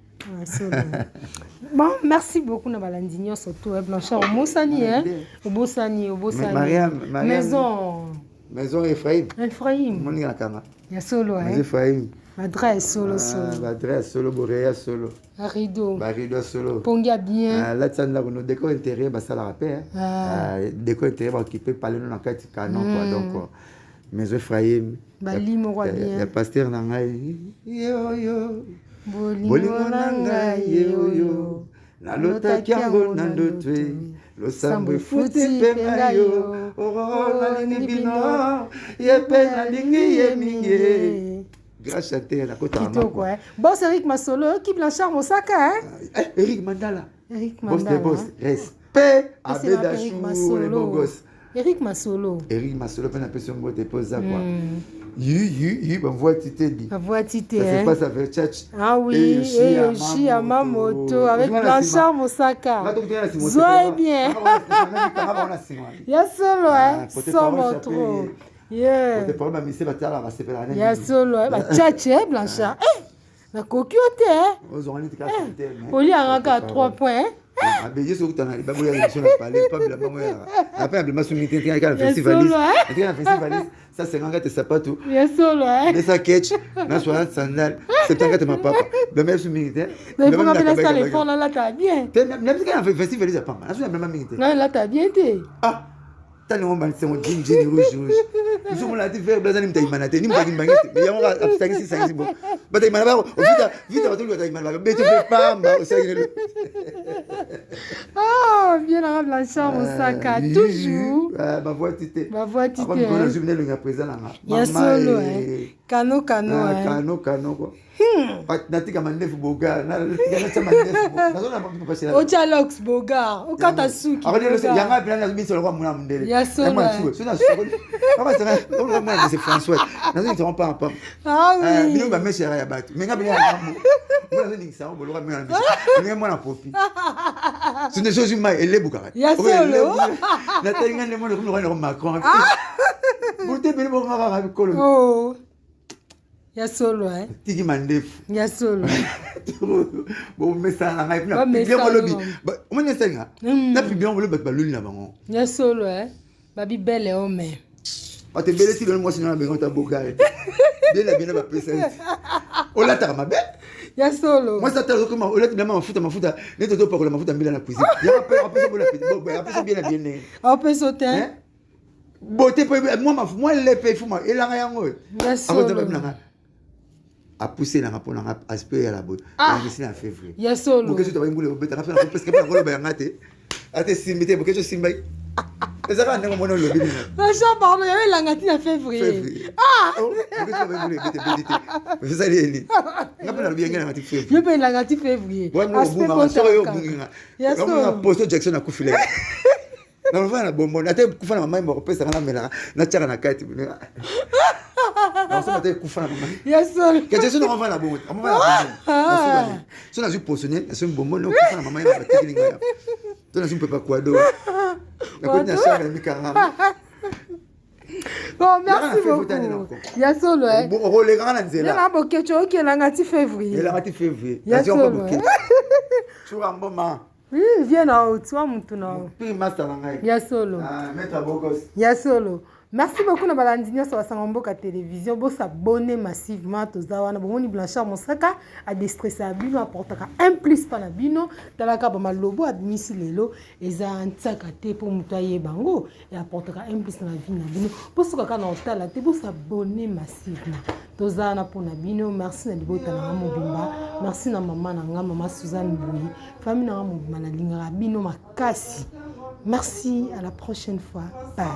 Bon, merci beaucoup Nabalandignon surtout Blanchard Moussani Obosani Maison Ephraim. Mon Kama. Ya solo Ephraim. Adresse solo. Adresse solo Boréa solo. Rideau solo. Pongia bien. Là ça là no décor intérieur ça la rappelle. Décor intérieur occupé par le nom kati canon quoi donc Maison Ephraim. Bali mo roi bien. Ya pasteur na ngai. Yo. Bolingo nanga yo nalotaki yango na ndoto losambo efuti mpe ngai yo nalingi bino ye mpe nalingi ye mingi grand chanteur nakotaka kitoko boss Eric Masolo qui Blanchard Mosaka Eric Mandala boss Mandala de boss respect à Bédachou les beaux gosses Eric Masolo mpe napesi yango te poza quoi bavoix tité dit bavoix tité ça se passe avec Tchatch ah oui Yoshi Yamamoto avec Blanchard Mosaka zoe bien ya solo somo trop ya solo Tchatch Blanchard nakoki o te oli angaka 3 points abeye soki tana libango ya émission na parler pas bila bango ya après abima sumi te na festival ça c'est nganga te sapato ya solo de sa ketch na 60 sandal c'est tanga te mapapa bema sumi te mais pour me laisser les fonds là ta bien te même si quand festival ça pas na sumi même mingi te non là ta bien te ah tani on balse mon jean rouge nous on l'a dit faire blazani mta imanate ni mta kimbangete mais on va abstagisi ça bon bata imanaba vite va tout le imanaba mais tu peux pas au sagine ah bien la Blanchard Mosaka toujours ma voix tité on a joué le présent là ya solo kano quoi natika mandefu boga natika mandefu nazona bantu pasela Ochalox boga okata suki yanga bila na biso lokwa muna mundele ya solo sona sokoli papa tanga on va c'est François nazona tu pas papa ah oui bino ba meshera ya batu menga bila ngambo mwana ni ça on lokwa mwana mwana mwana popi ce ne chose mai elle bukara ya solo natinga ne mwana ko Macron bote bino bo ngaka bikolo oh ya solo tiki mandefu ya solo bon message na ngai na bien bolobi on est senga na bien bolobi baluli na bango ya solo babi belle homme ba te belle ti le moi sinon na bengo ta bokare bien ba present on la ta mabe ya solo moi ça t'a comme on la bien mafuta ne to pas la mafuta mbila na cuisine ya après bon après bien après sauter beauté moi les paye fuma elanga yango ya solo a poussé na rapona aspect à la beauté ici en février ya solo porque tu vas ngule beta faire parce que pas ngolo ba ngate ate simité porque je simbai eza ka ndenge mona lobi ni na pardon ya elangati na février porque tu vas ngule beta ça li ngapa na bien ngana ngati février yo pe elangati février aspect beauté ya solo posto Jackson na kufile na mfana bombo ate kufana mama mbo pesa kana mela na chaka na kati on ate kufana mama ya solo que Jackson on va la bombo on va la bombo so na ju posonner na so bombo no kufana mama ya batiki ngaya to na ju pepa kwado na ko na chaka na mikanga bon merci beaucoup ya solo bon le grand nzela na bokecho okelangati février elangati février ya solo chura mboma oui viens na otua mutu na puis master na ngai ya solo maître bogos ya solo merci beaucoup na balandi nyonso basanga mboka télévision bosabone massivement toza wana bomoni Blanchard Mosaka adestressa bino aportaka un plus pa na bino talaka bamalobo abimisi lelo eza ntsaka te mpo moto ayeba bango e aportaka un plus na vie na bino bosokaka na otala te bosabone massivement toza wana mpo na bino merci na libota na nga mobimba merci na mama na nga mama Suzanne Boyi famille na nga mobimba nalingaka bino makasi merci à la prochaine fois bye